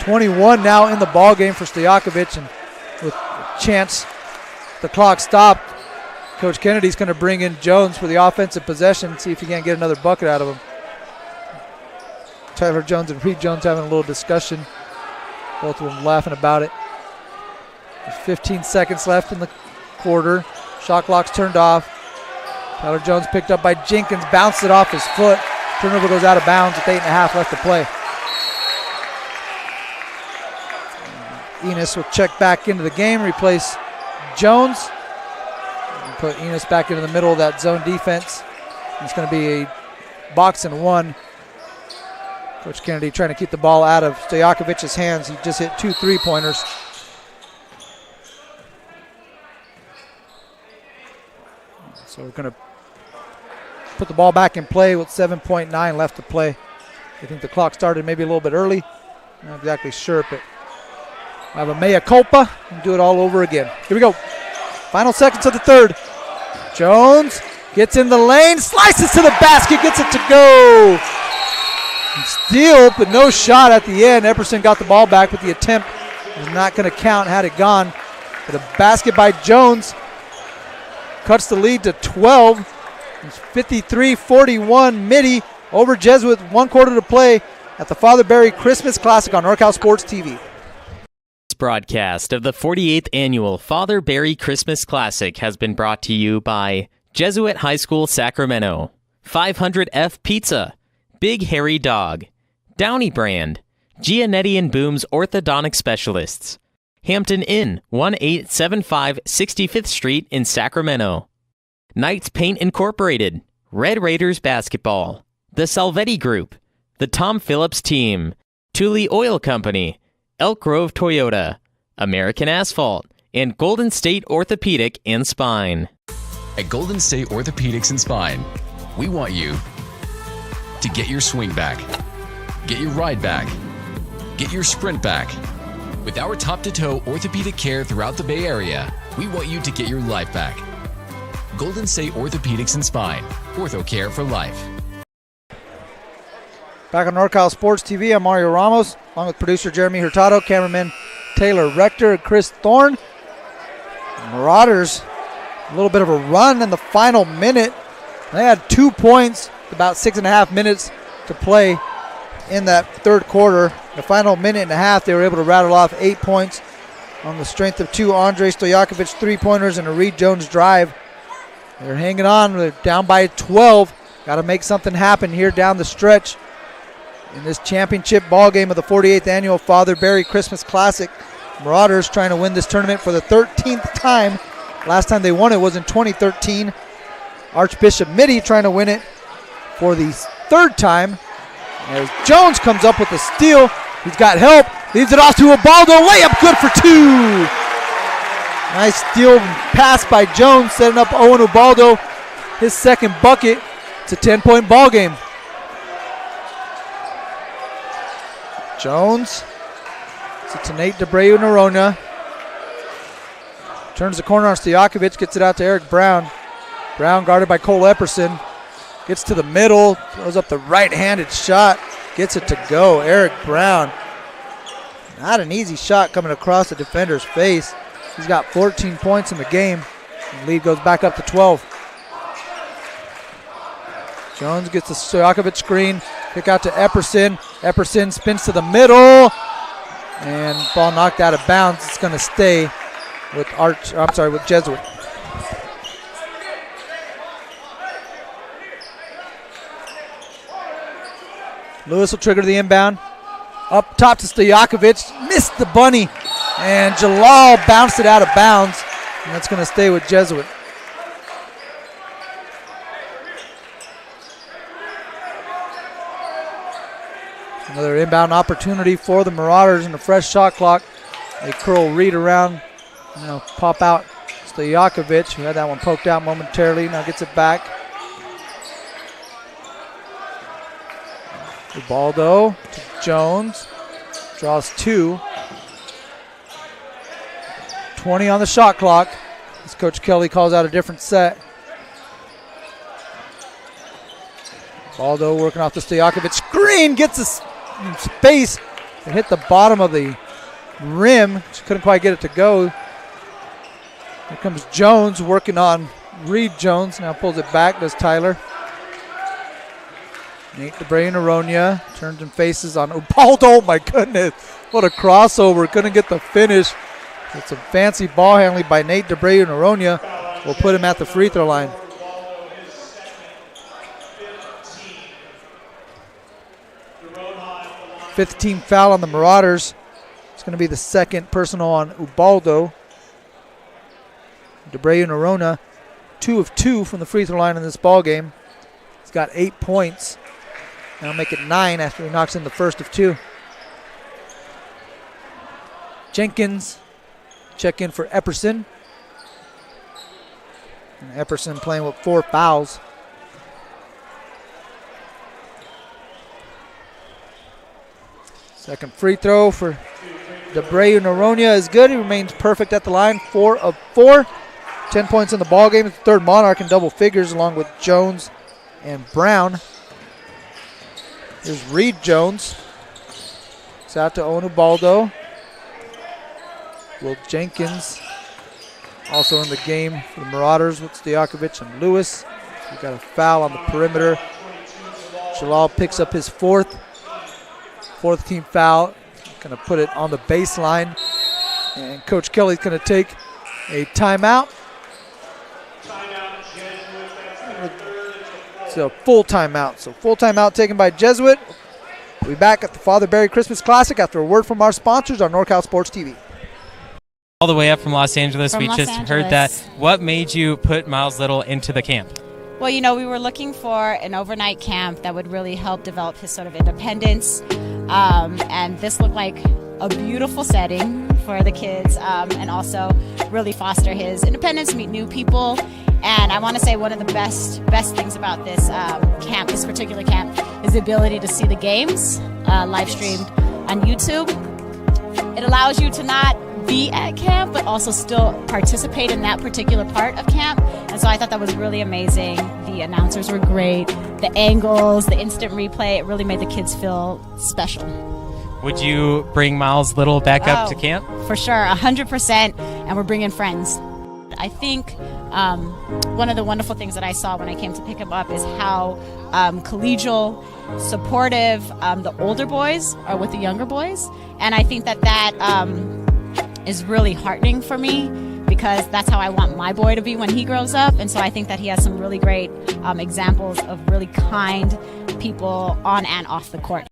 21 now in the ball game for Stojakovic, and with a chance the clock stopped, Coach Kennedy's going to bring in Jones for the offensive possession, see if he can't get another bucket out of him. Tyler Jones and Reed Jones having a little discussion, both of them laughing about it. There's 15 seconds left in the quarter. Shot clock's turned off. Tyler Jones picked up by Jenkins, bounced it off his foot. Turnover goes out of bounds with 8.5 left to play. Enos will check back into the game, replace Jones. And put Enos back into the middle of that zone defense. It's going to be a box and one. Coach Kennedy trying to keep the ball out of Stojakovic's hands. He just hit 2 3-pointers. So we're going to put the ball back in play with 7.9 left to play. I think the clock started maybe a little bit early. I'm not exactly sure, but I have a mea culpa and do it all over again. Here we go. Final seconds of the third. Jones gets in the lane, slices to the basket, gets it to go. And steal, but no shot at the end. Epperson got the ball back, but the attempt is not going to count had it gone. But a basket by Jones cuts the lead to 12. It's 53-41 Mitty over Jesuit, 1 quarter to play at the Father Barry Christmas Classic on NorCal Sports TV. This broadcast of the 48th Annual Father Barry Christmas Classic has been brought to you by Jesuit High School Sacramento, 500F Pizza, Big Hairy Dog, Downey Brand, Gianetti and Boom's Orthodontic Specialists, Hampton Inn, 1875 65th Street in Sacramento, Knights Paint Incorporated, Red Raiders Basketball, The Salvetti Group, The Tom Phillips Team, Thule Oil Company, Elk Grove Toyota, American Asphalt, and Golden State Orthopedic and Spine. At Golden State Orthopedics and Spine, we want you to get your swing back, get your ride back, get your sprint back. With our top-to-toe orthopedic care throughout the Bay Area, we want you to get your life back. Golden State Orthopedics and Spine, ortho care for life. Back on NorCal Sports TV, I'm Mario Ramos, along with producer Jeremy Hurtado, cameraman Taylor Rector, and Chris Thorne. Marauders, a little bit of a run in the final minute. They had 2 points, about 6.5 minutes to play in that third quarter. The final minute and a half, they were able to rattle off 8 points on the strength of 2 Andre Stojakovic three-pointers and a Reed Jones drive. They're hanging on. They're down by 12. Got to make something happen here down the stretch in this championship ball game of the 48th Annual Father Barry Christmas Classic. Marauders trying to win this tournament for the 13th time. Last time they won it was in 2013. Archbishop Mitty trying to win it for the third time. As Jones comes up with a steal. He's got help. Leaves it off to Ubaldo. Layup good for 2. Nice steal pass by Jones, setting up Owen Ubaldo. His second bucket. It's a 10-point ball game. Jones. To Nate DeBreu Noronha. Turns the corner on Stojakovic, gets it out to Eric Brown. Brown guarded by Cole Epperson. Gets to the middle, throws up the right-handed shot, gets it to go. Eric Brown. Not an easy shot coming across the defender's face. He's got 14 points in the game. The lead goes back up to 12. Jones gets the Stojakovic screen, kick out to Epperson. Epperson spins to the middle. And ball knocked out of bounds. It's going to stay with with Jesuit. Lewis will trigger the inbound. Up top to Stojakovic. Missed the bunny. And Jalal bounced it out of bounds. And that's going to stay with Jesuit. Another inbound opportunity for the Marauders in the fresh shot clock. They curl Reed around, pop out Stojakovic, who had that one poked out momentarily, now gets it back. Ubaldo to Jones, draws 2. 20 on the shot clock as Coach Kelly calls out a different set. Ubaldo working off the Stojakovic screen, gets a space and hit the bottom of the rim. She couldn't quite get it to go. Here comes Jones working on Reed Jones. Now pulls it back, does Tyler. Nate DeBreu Noronha turns and faces on Ubaldo. Oh my goodness, what a crossover. Couldn't get the finish. With some fancy ball handling by Nate DeBreu Noronha will put him at the free throw line. Fifth team foul on the Marauders. It's going to be the second personal on Ubaldo. DeBreu Noronha, 2 of 2 from the free throw line in this ball game. He's got 8 points. That'll make it 9 after he knocks in the first of 2. Jenkins, check in for Epperson. And Epperson playing with 4 fouls. Second free throw for DeBreu Noronha is good. He remains perfect at the line, 4 of 4. 10 points in the ball game. It's the third Monarch in double figures along with Jones and Brown. Here's Reed Jones. It's out to Owen Ubaldo. Will Jenkins also in the game for the Marauders with Stojakovic and Lewis. We've got a foul on the perimeter. Jalal picks up his fourth team foul. Going to put it on the baseline. And Coach Kelly's going to take a timeout. It's a full timeout. So full timeout taken by Jesuit. We'll be back at the Father Barry Christmas Classic after a word from our sponsors on NorCal Sports TV. All the way up from Los Angeles. From we Los just Angeles. heard that. What made you put Miles Little into the camp? Well, you know, we were looking for an overnight camp that would really help develop his sort of independence. And this looked like a beautiful setting for the kids, and also really foster his independence, meet new people. And I want to say one of the best things about this camp, this particular camp, is the ability to see the games live streamed on YouTube. It allows you to not be at camp, but also still participate in that particular part of camp. And so I thought that was really amazing. The announcers were great. The angles, the instant replay, it really made the kids feel special. Would you bring Miles Little back up to camp? For sure, 100%, and we're bringing friends. I think one of the wonderful things that I saw when I came to pick him up is how collegial, supportive the older boys are with the younger boys. And I think that is really heartening for me, because that's how I want my boy to be when he grows up. And so I think that he has some really great examples of really kind people on and off the court.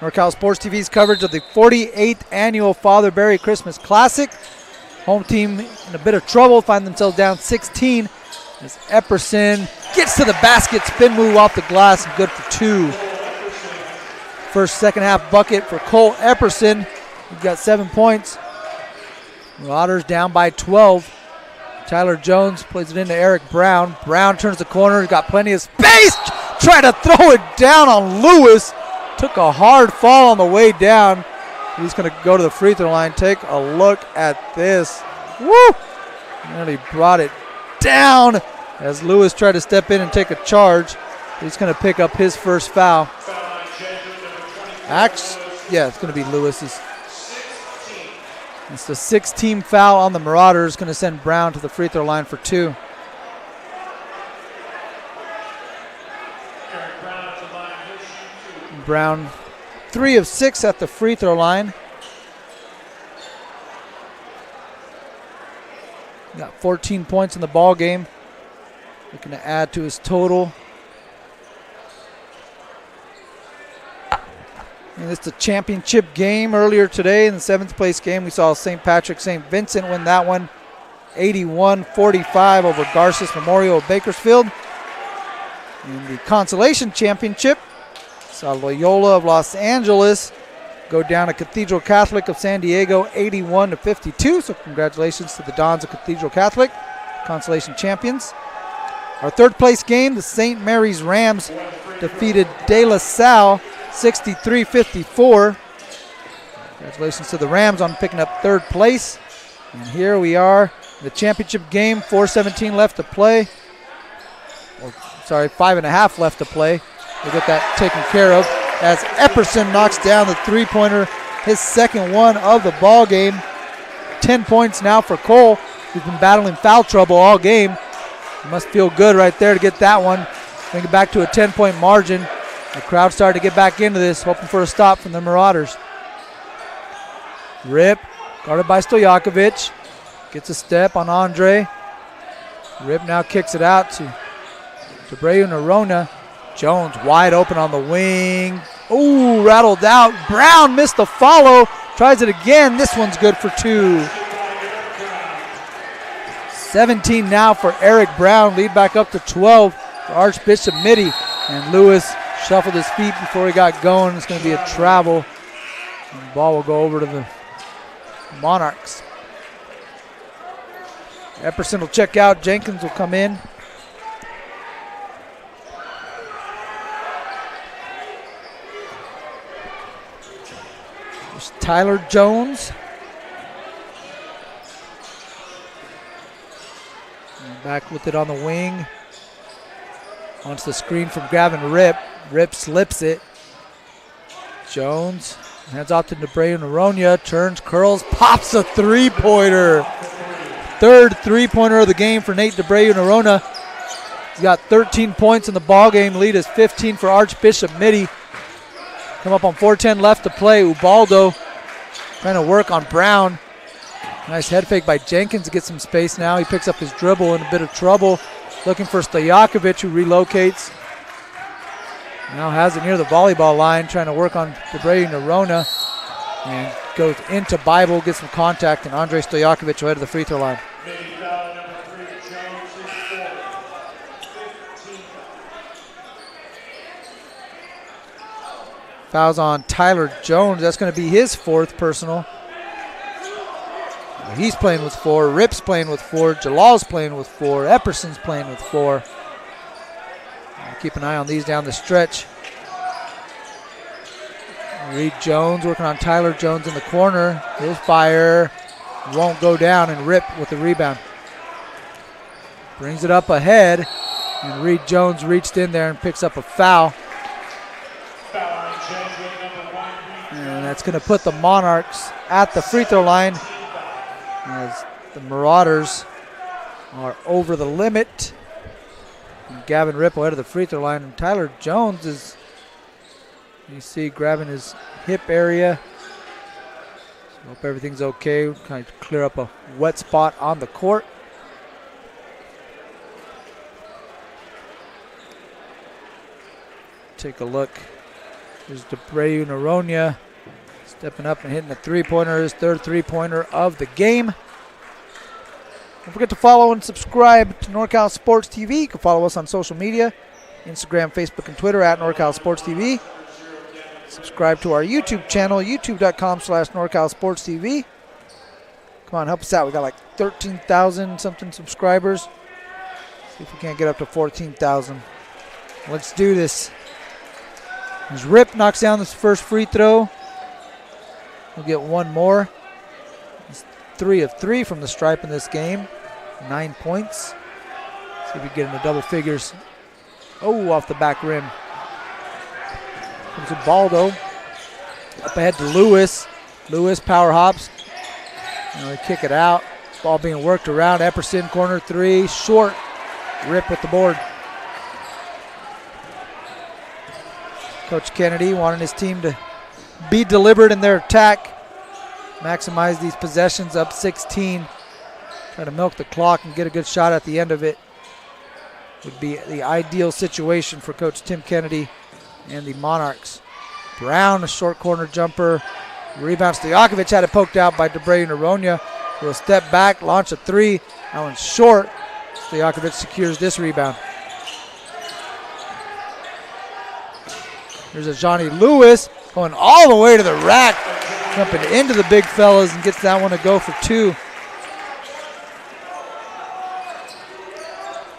NorCal Sports TV's coverage of the 48th annual Father Barry Christmas Classic. Home team in a bit of trouble, find themselves down 16 as Epperson gets to the basket, spin move off the glass, and good for two. First second half bucket for Cole Epperson. He's got 7 points. Marauders down by 12. Tyler Jones plays it into Eric Brown. Brown turns the corner. He's got plenty of space. Trying to throw it down on Lewis. Took a hard fall on the way down. He's going to go to the free throw line. Take a look at this. Woo! Nearly brought it down as Lewis tried to step in and take a charge. He's going to pick up his first foul. Yeah, it's going to be Lewis's. It's the 6th-team foul on the Marauders. Going to send Brown to the free throw line for two. Brown 3 of 6 at the free throw line. Got 14 points in the ball game. Looking to add to his total. And it's the championship game earlier today. In the 7th place game, we saw St. Patrick St. Vincent win that one 81-45 over Garces Memorial of Bakersfield. In the consolation championship, saw Loyola of Los Angeles go down to Cathedral Catholic of San Diego 81-52. So congratulations to the Dons of Cathedral Catholic, consolation champions. Our 3rd place game, the St. Mary's Rams defeated De La Salle 63-54. Congratulations to the Rams on picking up 3rd place. And here we are, the championship game, 4:17 left to play. 5.5 left to play. We'll get that taken care of as Epperson knocks down the three-pointer, his 2nd one of the ball game. 10 points now for Cole, who's been battling foul trouble all game. Must feel good right there to get that one. Bring it back to a 10-point margin. The crowd started to get back into this, hoping for a stop from the Marauders. Rip, guarded by Stojakovic. Gets a step on Andre. Rip now kicks it out to Debreu Nerona. Jones wide open on the wing. Ooh, rattled out. Brown missed the follow. Tries it again. This one's good for two. 17 now for Eric Brown. Lead back up to 12 for Archbishop Mitty. And Lewis shuffled his feet before he got going. It's going to be a travel. And the ball will go over to the Monarchs. Epperson will check out. Jenkins will come in. There's Tyler Jones. And back with it on the wing. Wants the screen from Gavin Rip. Rip slips it. Jones hands off to Debreu Nerona. Turns, curls, pops a three-pointer. 3rd three-pointer of the game for Nate Debreu Nerona. He's got 13 points in the ball game. Lead is 15 for Archbishop Mitty. Come up on 4:10 left to play. Ubaldo trying to work on Brown. Nice head fake by Jenkins to get some space now. He picks up his dribble in a bit of trouble. looking for Stojakovic, who relocates. Now has it near the volleyball line, trying to work on Debre Nerona. And goes into Bible, gets some contact, and Andrei Stojakovic ahead of the free throw line. Fouls on Tyler Jones. That's going to be his 4th personal. He's playing with 4. Rip's playing with 4. Jalal's playing with 4. Epperson's playing with 4. Keep an eye on these down the stretch. Reed Jones working on Tyler Jones in the corner. His fire won't go down, and Rip with the rebound. Brings it up ahead, and Reed Jones reached in there and picks up a foul. And that's going to put the Monarchs at the free throw line as the Marauders are over the limit. And Gavin Rip ahead of the free throw line. And Tyler Jones is, you see, grabbing his hip area. So hope everything's okay. Kind of clear up a wet spot on the court. Take a look. There's Debre Nerona stepping up and hitting a three-pointer, his 3rd three-pointer of the game. Don't forget to follow and subscribe to NorCal Sports TV. You can follow us on social media, Instagram, Facebook, and Twitter at NorCal Sports TV. Subscribe to our YouTube channel, youtube.com/NorCal Sports TV. Come on, help us out. We got like 13,000 something subscribers. See if we can't get up to 14,000. Let's do this. As Rip knocks down this first free throw, we'll get one more. He's 3 of 3 from the stripe in this game. 9 points. See if we get into double figures. Oh, off the back rim. Comes to Baldo. Up ahead to Lewis. Lewis power hops. They kick it out. Ball being worked around. Epperson, corner 3. Short. Rip with the board. Coach Kennedy wanting his team to be deliberate in their attack. Maximize these possessions, up 16. Try to milk the clock and get a good shot at the end of it. Would be the ideal situation for Coach Tim Kennedy and the Monarchs. Brown, a short corner jumper. Rebound. Stojakovic had it poked out by Debre Nerona. Will step back, launch a 3. That one's short. Stojakovic secures this rebound. There's a Johnny Lewis going all the way to the rack, jumping into the big fellas and gets that one to go for 2.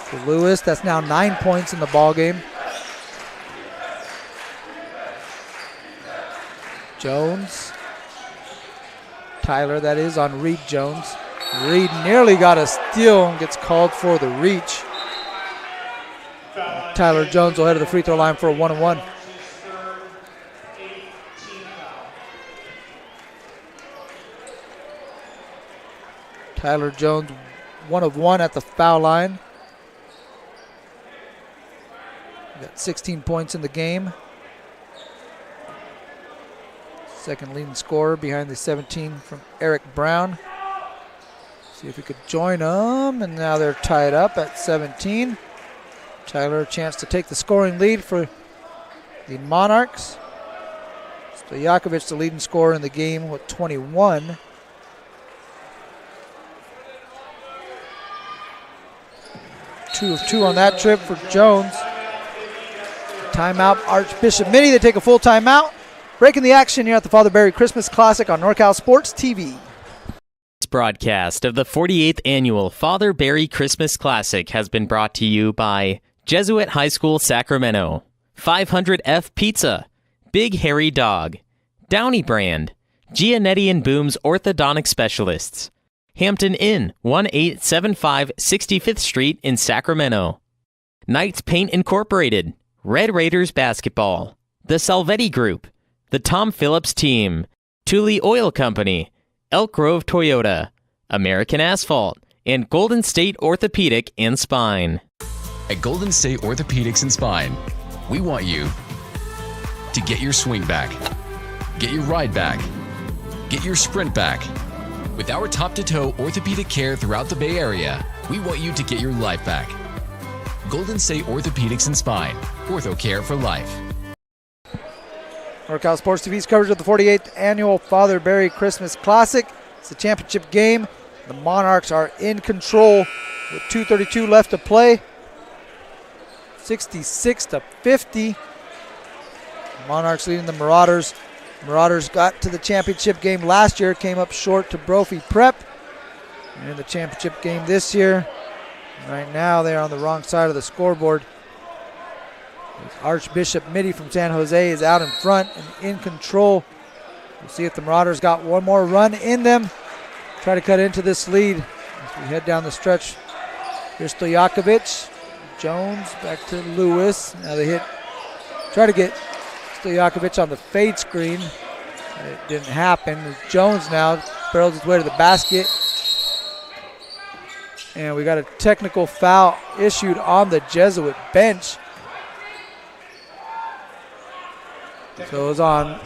For Lewis, that's now 9 points in the ball game. Jones. Tyler, that is, on Reed Jones. Reed nearly got a steal and gets called for the reach. Tyler Jones will head to the free throw line for a 1-on-1. Tyler Jones, 1 of 1 at the foul line. Got 16 points in the game. Second leading scorer behind the 17 from Eric Brown. See if we could join them, and now they're tied up at 17. Tyler, a chance to take the scoring lead for the Monarchs. Stojakovic, the leading scorer in the game with 21. Two of 2 on that trip for Jones. Timeout, Archbishop Mitty. They take a full timeout. Breaking the action here at the Father Barry Christmas Classic on NorCal Sports TV. This broadcast of the 48th Annual Father Barry Christmas Classic has been brought to you by Jesuit High School Sacramento, 500F Pizza, Big Hairy Dog, Downey Brand, Gianetti and Boom's Orthodontic Specialists, Hampton Inn, 1875 65th Street in Sacramento, Knights Paint Incorporated, Red Raiders Basketball, The Salvetti Group, The Tom Phillips Team, Thule Oil Company, Elk Grove Toyota, American Asphalt, and Golden State Orthopedic and Spine. At Golden State Orthopedics and Spine, we want you to get your swing back, get your ride back, get your sprint back. With our top-to-toe orthopedic care throughout the Bay Area, we want you to get your life back. Golden State Orthopedics and Spine. Ortho care for life. NorCal Sports TV's coverage of the 48th Annual Father Barry Christmas Classic. It's the championship game. The Monarchs are in control with 2:32 left to play. 66-50. Monarchs leading the Marauders. Marauders got to the championship game last year, came up short to Brophy Prep. And in the championship game this year, right now they're on the wrong side of the scoreboard. Archbishop Mitty from San Jose is out in front and in control. We'll see if the Marauders got one more run in them. Try to cut into this lead as we head down the stretch. Here's Stojakovic. Jones back to Lewis. Now they try to get Stojakovic on the fade screen. It didn't happen. Jones now barrels his way to the basket. And we got a technical foul issued on the Jesuit bench. So it was on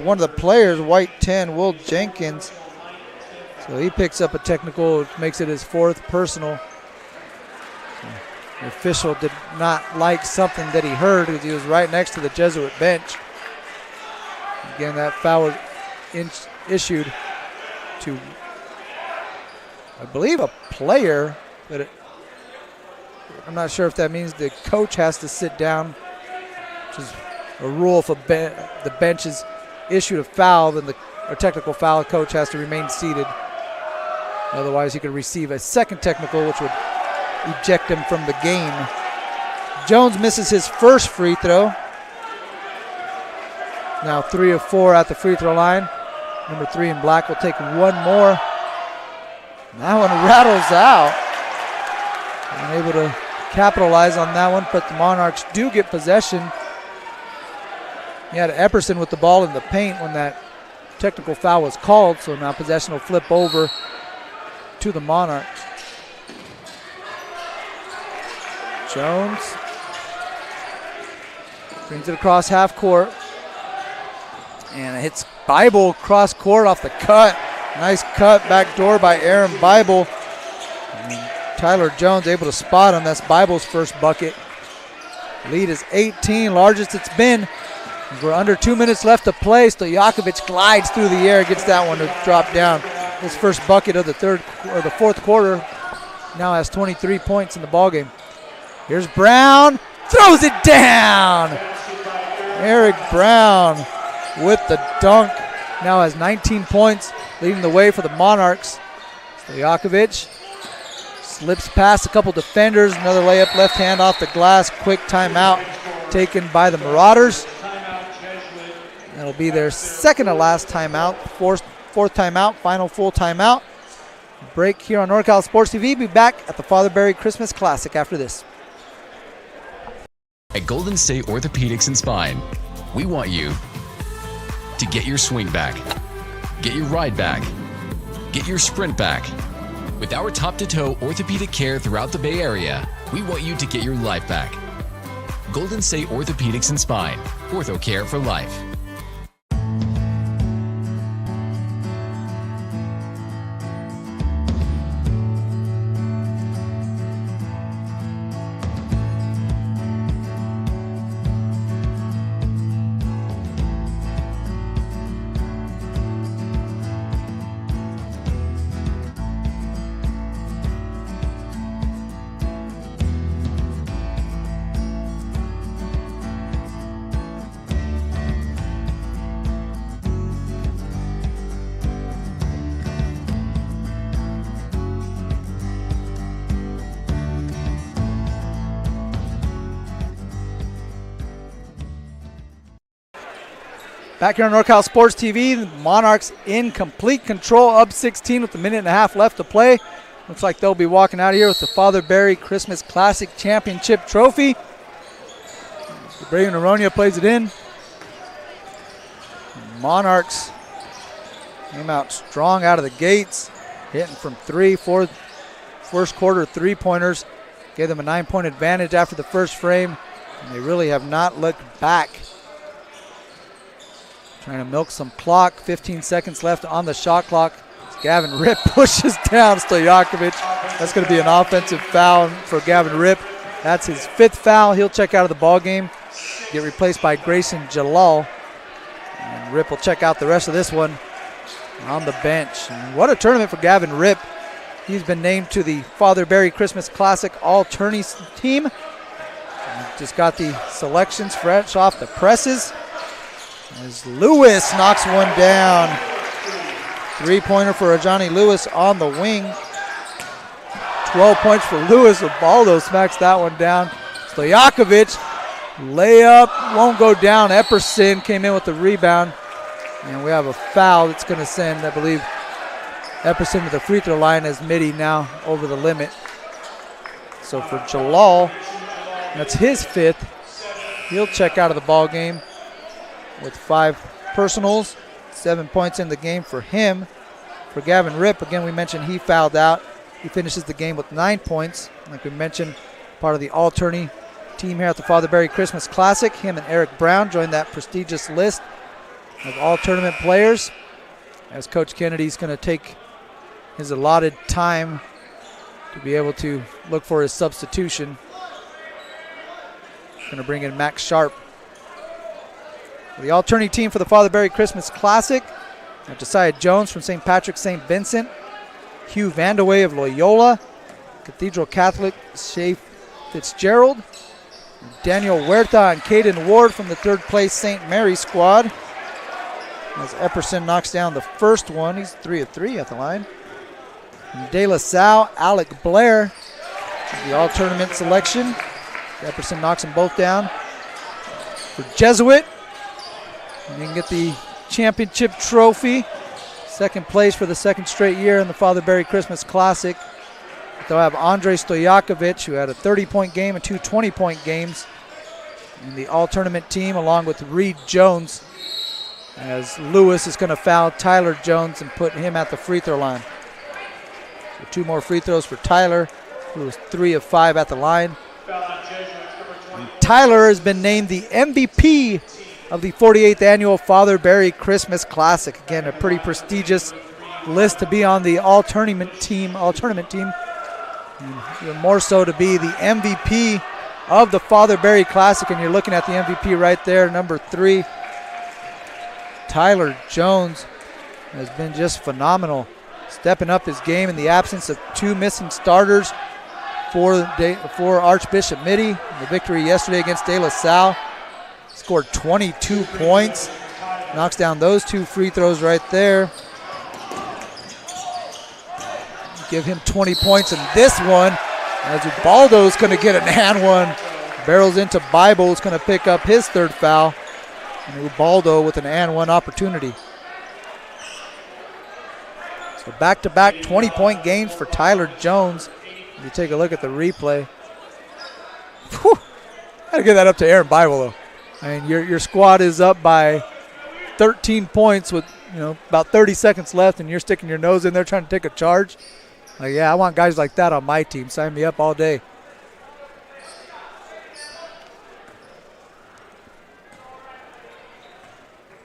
one of the players, white 10, Will Jenkins. So he picks up a technical, which makes it his fourth personal. The official did not like something that he heard because he was right next to the Jesuit bench. Again, that foul was issued to, I believe, a player, but I'm not sure if that means the coach has to sit down, which is a rule. If the bench is issued a foul, then a technical foul, the coach has to remain seated. Otherwise, he could receive a second technical, which would eject him from the game. Jones misses his first free throw. Now 3 of 4 at the free throw line. Number 3 in black will take one more. That one rattles out. Unable to capitalize on that one, but the Monarchs do get possession. He had Epperson with the ball in the paint when that technical foul was called, so now possession will flip over to the Monarchs. Jones brings it across half court, and it hits Bible cross court off the cut. Nice cut back door by Aaron Bible. And Tyler Jones able to spot him. That's Bible's first bucket. Lead is 18, largest it's been. We're under 2 minutes left to play. Stojakovic glides through the air, gets that one to drop down. His first bucket of the fourth quarter. Now has 23 points in the ballgame. Here's Brown, throws it down. Eric Brown with the dunk. Now has 19 points, leading the way for the Monarchs. Stojakovic slips past a couple defenders. Another layup, left hand off the glass. Quick timeout taken by the Marauders. That'll be their second to last timeout, fourth timeout, final full timeout. Break here on NorCal Sports TV. Be back at the Father Barry Christmas Classic after this. At Golden State Orthopedics and Spine, we want you to get your swing back, get your ride back, get your sprint back. With our top-to-toe orthopedic care throughout the Bay Area, we want you to get your life back. Golden State Orthopedics and Spine, ortho care for life. Back here on NorCal Sports TV, the Monarchs in complete control, up 16 with a minute and a half left to play. Looks like they'll be walking out of here with the Father Barry Christmas Classic Championship Trophy. Brady Noronha plays it in. Monarchs came out strong out of the gates, hitting from three, first quarter three-pointers. Gave them a 9-point advantage after the first frame, and they really have not looked back. Trying to milk some clock, 15 seconds left on the shot clock. Gavin Ripp pushes down Stojakovic. That's going to be an offensive foul for Gavin Ripp. That's his 5th foul. He'll check out of the ball game, get replaced by Grayson Jalal. And Rip will check out the rest of this one on the bench. And what a tournament for Gavin Rip. He's been named to the Father Barry Christmas Classic All-Tourney team. And just got the selections fresh off the presses. As Lewis knocks one down. 3-pointer for Ajani Lewis on the wing. 12 points for Lewis. Ubaldo smacks that one down. Stojakovic, layup, won't go down. Epperson came in with the rebound. And we have a foul that's going to send, I believe, Epperson to the free throw line as Mitty now over the limit. So for Jalal, that's his 5th. He'll check out of the ball game with 5 personals. 7 points in the game for him. For Gavin Rip, again, we mentioned he fouled out. He finishes the game with 9 points. Like we mentioned, part of the all-tourney team here at the Father Barry Christmas Classic. Him and Eric Brown joined that prestigious list of all-tournament players. As Coach Kennedy's going to take his allotted time to be able to look for his substitution. Going to bring in Max Sharp. The all-tourney team for the Father Barry Christmas Classic. Josiah Jones from St. Patrick, St. Vincent. Hugh Vandaway of Loyola. Cathedral Catholic, Shay Fitzgerald. Daniel Huerta and Caden Ward from the 3rd place St. Mary's squad. As Epperson knocks down the first one. He's 3 of 3 at the line. And De La Salle, Alec Blair, the all-tournament selection. Epperson knocks them both down. For Jesuit, and you can get the championship trophy. 2nd place for the 2nd straight year in the Father Barry Christmas Classic. They'll have Andrei Stojakovic, who had a 30-point game and 2 20-point games in the all-tournament team, along with Reed Jones, as Lewis is going to foul Tyler Jones and put him at the free throw line. So 2 more free throws for Tyler, who was 3 of 5 at the line. And Tyler has been named the MVP of the 48th annual Father Barry Christmas Classic. Again, a pretty prestigious list to be on the all-tournament team. And even more so to be the MVP of the Father Barry Classic, and you're looking at the MVP right there, number 3. Tyler Jones has been just phenomenal, stepping up his game in the absence of 2 missing starters for Archbishop Mitty. The victory yesterday against De La Salle. Scored 22 points. Knocks down those 2 free throws right there. Give him 20 points in this one. As Ubaldo's going to get an and one. Barrels into Bible. Is going to pick up his 3rd foul. And Ubaldo with an and one opportunity. So back-to-back 20-point games for Tyler Jones. If you take a look at the replay. Whew. Got to get that up to Aaron Bible, though. I mean, your squad is up by 13 points with, about 30 seconds left, and you're sticking your nose in there trying to take a charge. Like, yeah, I want guys like that on my team. Sign me up all day.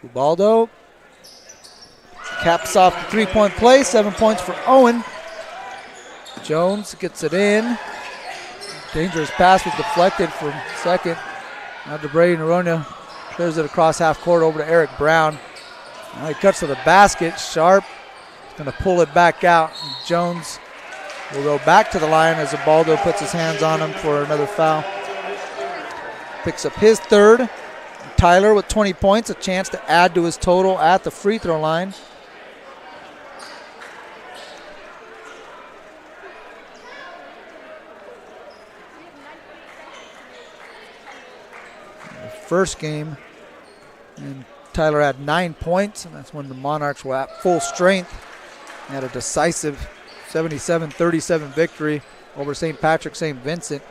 Ubaldo caps off the 3-point play. 7 points for Owen. Jones gets it in. Dangerous pass was deflected from second. Now DeBray Noronha clears it across half court over to Eric Brown. Now he cuts to the basket. Sharp is going to pull it back out. And Jones will go back to the line as Ubaldo puts his hands on him for another foul. Picks up his 3rd. Tyler with 20 points, a chance to add to his total at the free throw line. First game, and Tyler had 9 points, and that's when the Monarchs were at full strength. They had a decisive 77-37 victory over St. Patrick, St. Vincent.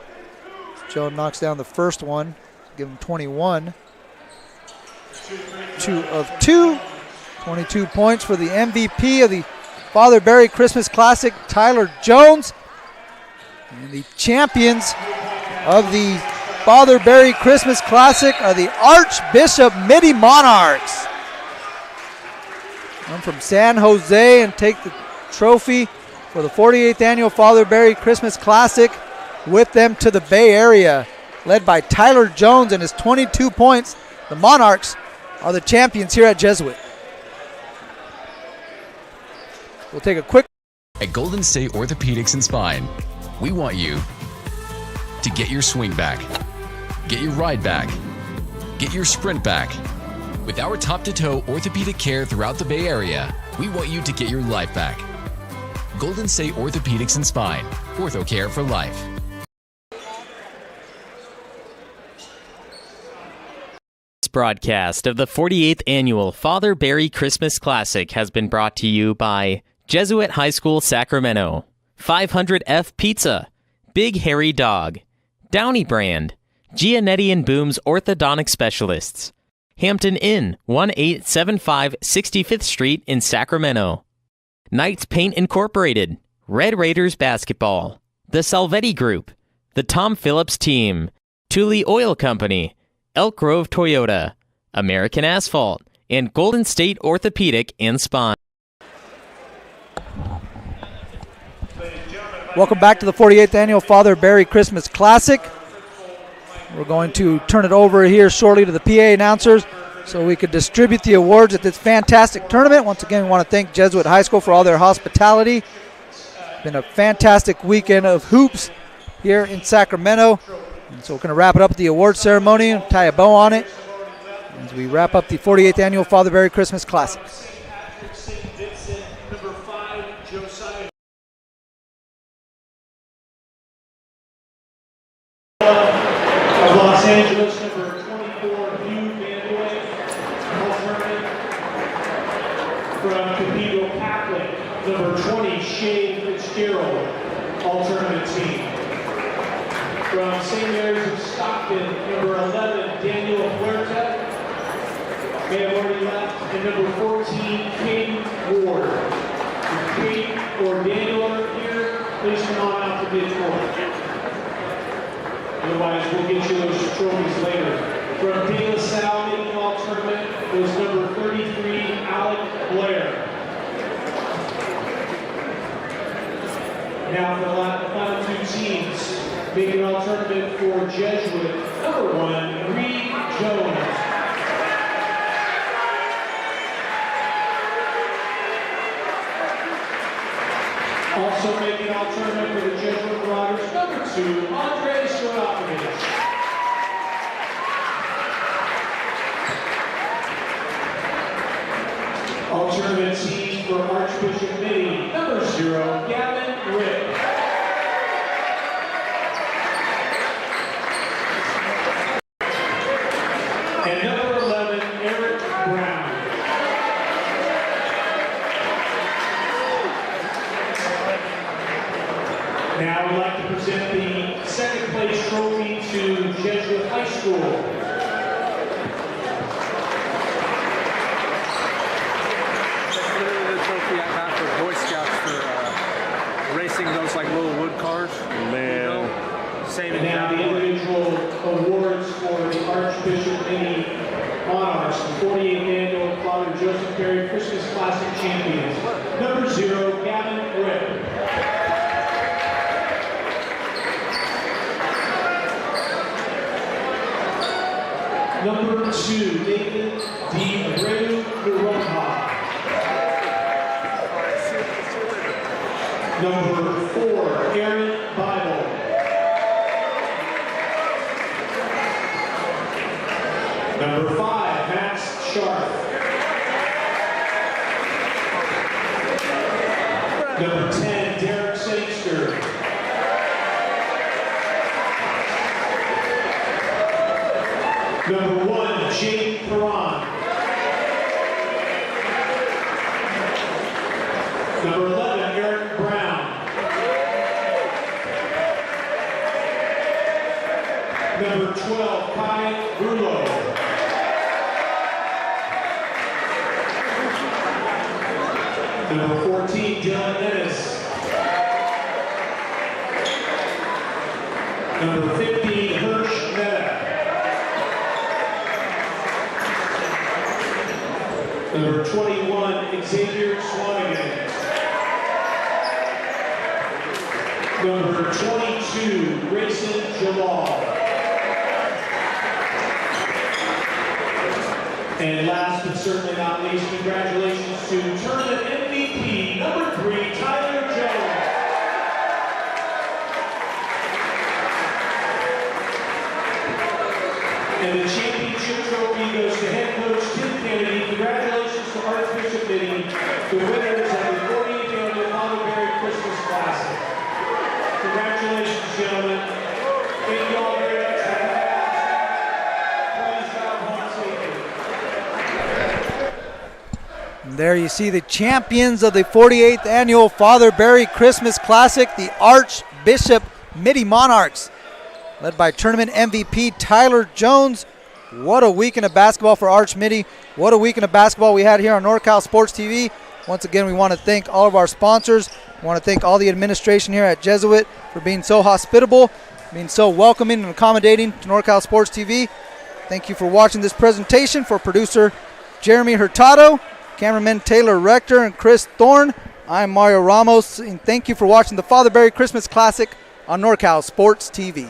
Joe knocks down the first one, give him 21. 2 of 2, 22 points for the MVP of the Father Barry Christmas Classic, Tyler Jones. And the champions of the Father Barry Christmas Classic are the Archbishop Mitty Monarchs. Come from San Jose and take the trophy for the 48th annual Father Barry Christmas Classic. with them to the Bay Area, led by Tyler Jones and his 22 points. The Monarchs are the champions here at Jesuit. We'll take a quick. At Golden State Orthopedics and Spine, we want you to get your swing back, get your ride back, get your sprint back. With our top-to-toe orthopedic care throughout the Bay Area, we want you to get your life back. Golden State Orthopedics and Spine, ortho care for life. This broadcast of the 48th Annual Father Barry Christmas Classic has been brought to you by Jesuit High School Sacramento, 500F Pizza, Big Hairy Dog, Downey Brand, Gianetti and Boom's Orthodontic Specialists, Hampton Inn, 1875 65th Street in Sacramento, Knights Paint Incorporated, Red Raiders Basketball, The Salvetti Group, The Tom Phillips Team, Thule Oil Company, Elk Grove Toyota, American Asphalt, and Golden State Orthopedic and Spine. Welcome back to the 48th Annual Father Barry Christmas Classic. We're going to turn it over here shortly to the PA announcers so we could distribute the awards at this fantastic tournament. Once again, we want to thank Jesuit High School for all their hospitality. It's been a fantastic weekend of hoops here in Sacramento. And so we're going to wrap it up with the award ceremony and tie a bow on it as we wrap up the 48th Annual Father Barry Christmas Classic. Of Los Angeles, number 24, Hugh Vandeweghe, alternate. From Cathedral Catholic, number 20, Shane Fitzgerald, alternate team. From St. Mary's of Stockton, number 11, Daniel Huerta, may have already left, and number 14, Caden Ward. If Kate or Daniel are here, please come on out to midcourt. Otherwise, we'll get you those trophies later. From De La Salle making all tournament was number 33, Alec Blair. Now for the final two teams, making all tournament for Jesuit, number 1, Reed Jones. Also making all tournament for the Jesuit Marauders, number 2, Andre Stoyanovich. All tournament team for Archbishop Mitty, number 0, Gavin Rick. And number 11, Eric Brown. Now we'd like to present the second place trophy to Jesuit High School. The trophy I got for Boy Scouts for racing those like little wood cars. Man. You know, same And now the individual awards for the Archbishop Mitty Monarchs, the 48th Annual Father Joseph Barry Christmas Classic Champions. Number 0, Gavin Rick. Number 2, David D. Abreu Naroja. Number 4, Aaron Bible. Number 5, Max Sharp. Number 10, Derek Sangster. Number 1, Jake Perron. Number 11, Eric Brown. Number 12, Kai Rulo. Number 14, Dylan Ennis. Number 15, Hirsch Meta. Number 21, Xavier Swanigan. Number 22, Grayson Jamal. And last but certainly not least, congratulations to tournament MVP, number 3, Tyler Jones. And the championship trophy goes to head coach Tim Kennedy. Congratulations to Archbishop Mitty, the winners of the 40th annual Father Barry Christmas Classic. Congratulations, gentlemen. Thank you all very much for coming out. Please drive home safely. There you see the champions of the 48th annual Father Barry Christmas Classic, the Archbishop Mitty Monarchs, led by tournament MVP Tyler Jones. What a weekend of basketball for Arch Mitty. What a weekend of basketball we had here on NorCal Sports TV. Once again, we want to thank all of our sponsors. We want to thank all the administration here at Jesuit for being so hospitable, being so welcoming and accommodating to NorCal Sports TV. Thank you for watching this presentation. For producer Jeremy Hurtado, cameraman Taylor Rector, and Chris Thorne, I'm Mario Ramos, and thank you for watching the Father Barry Christmas Classic on NorCal Sports TV.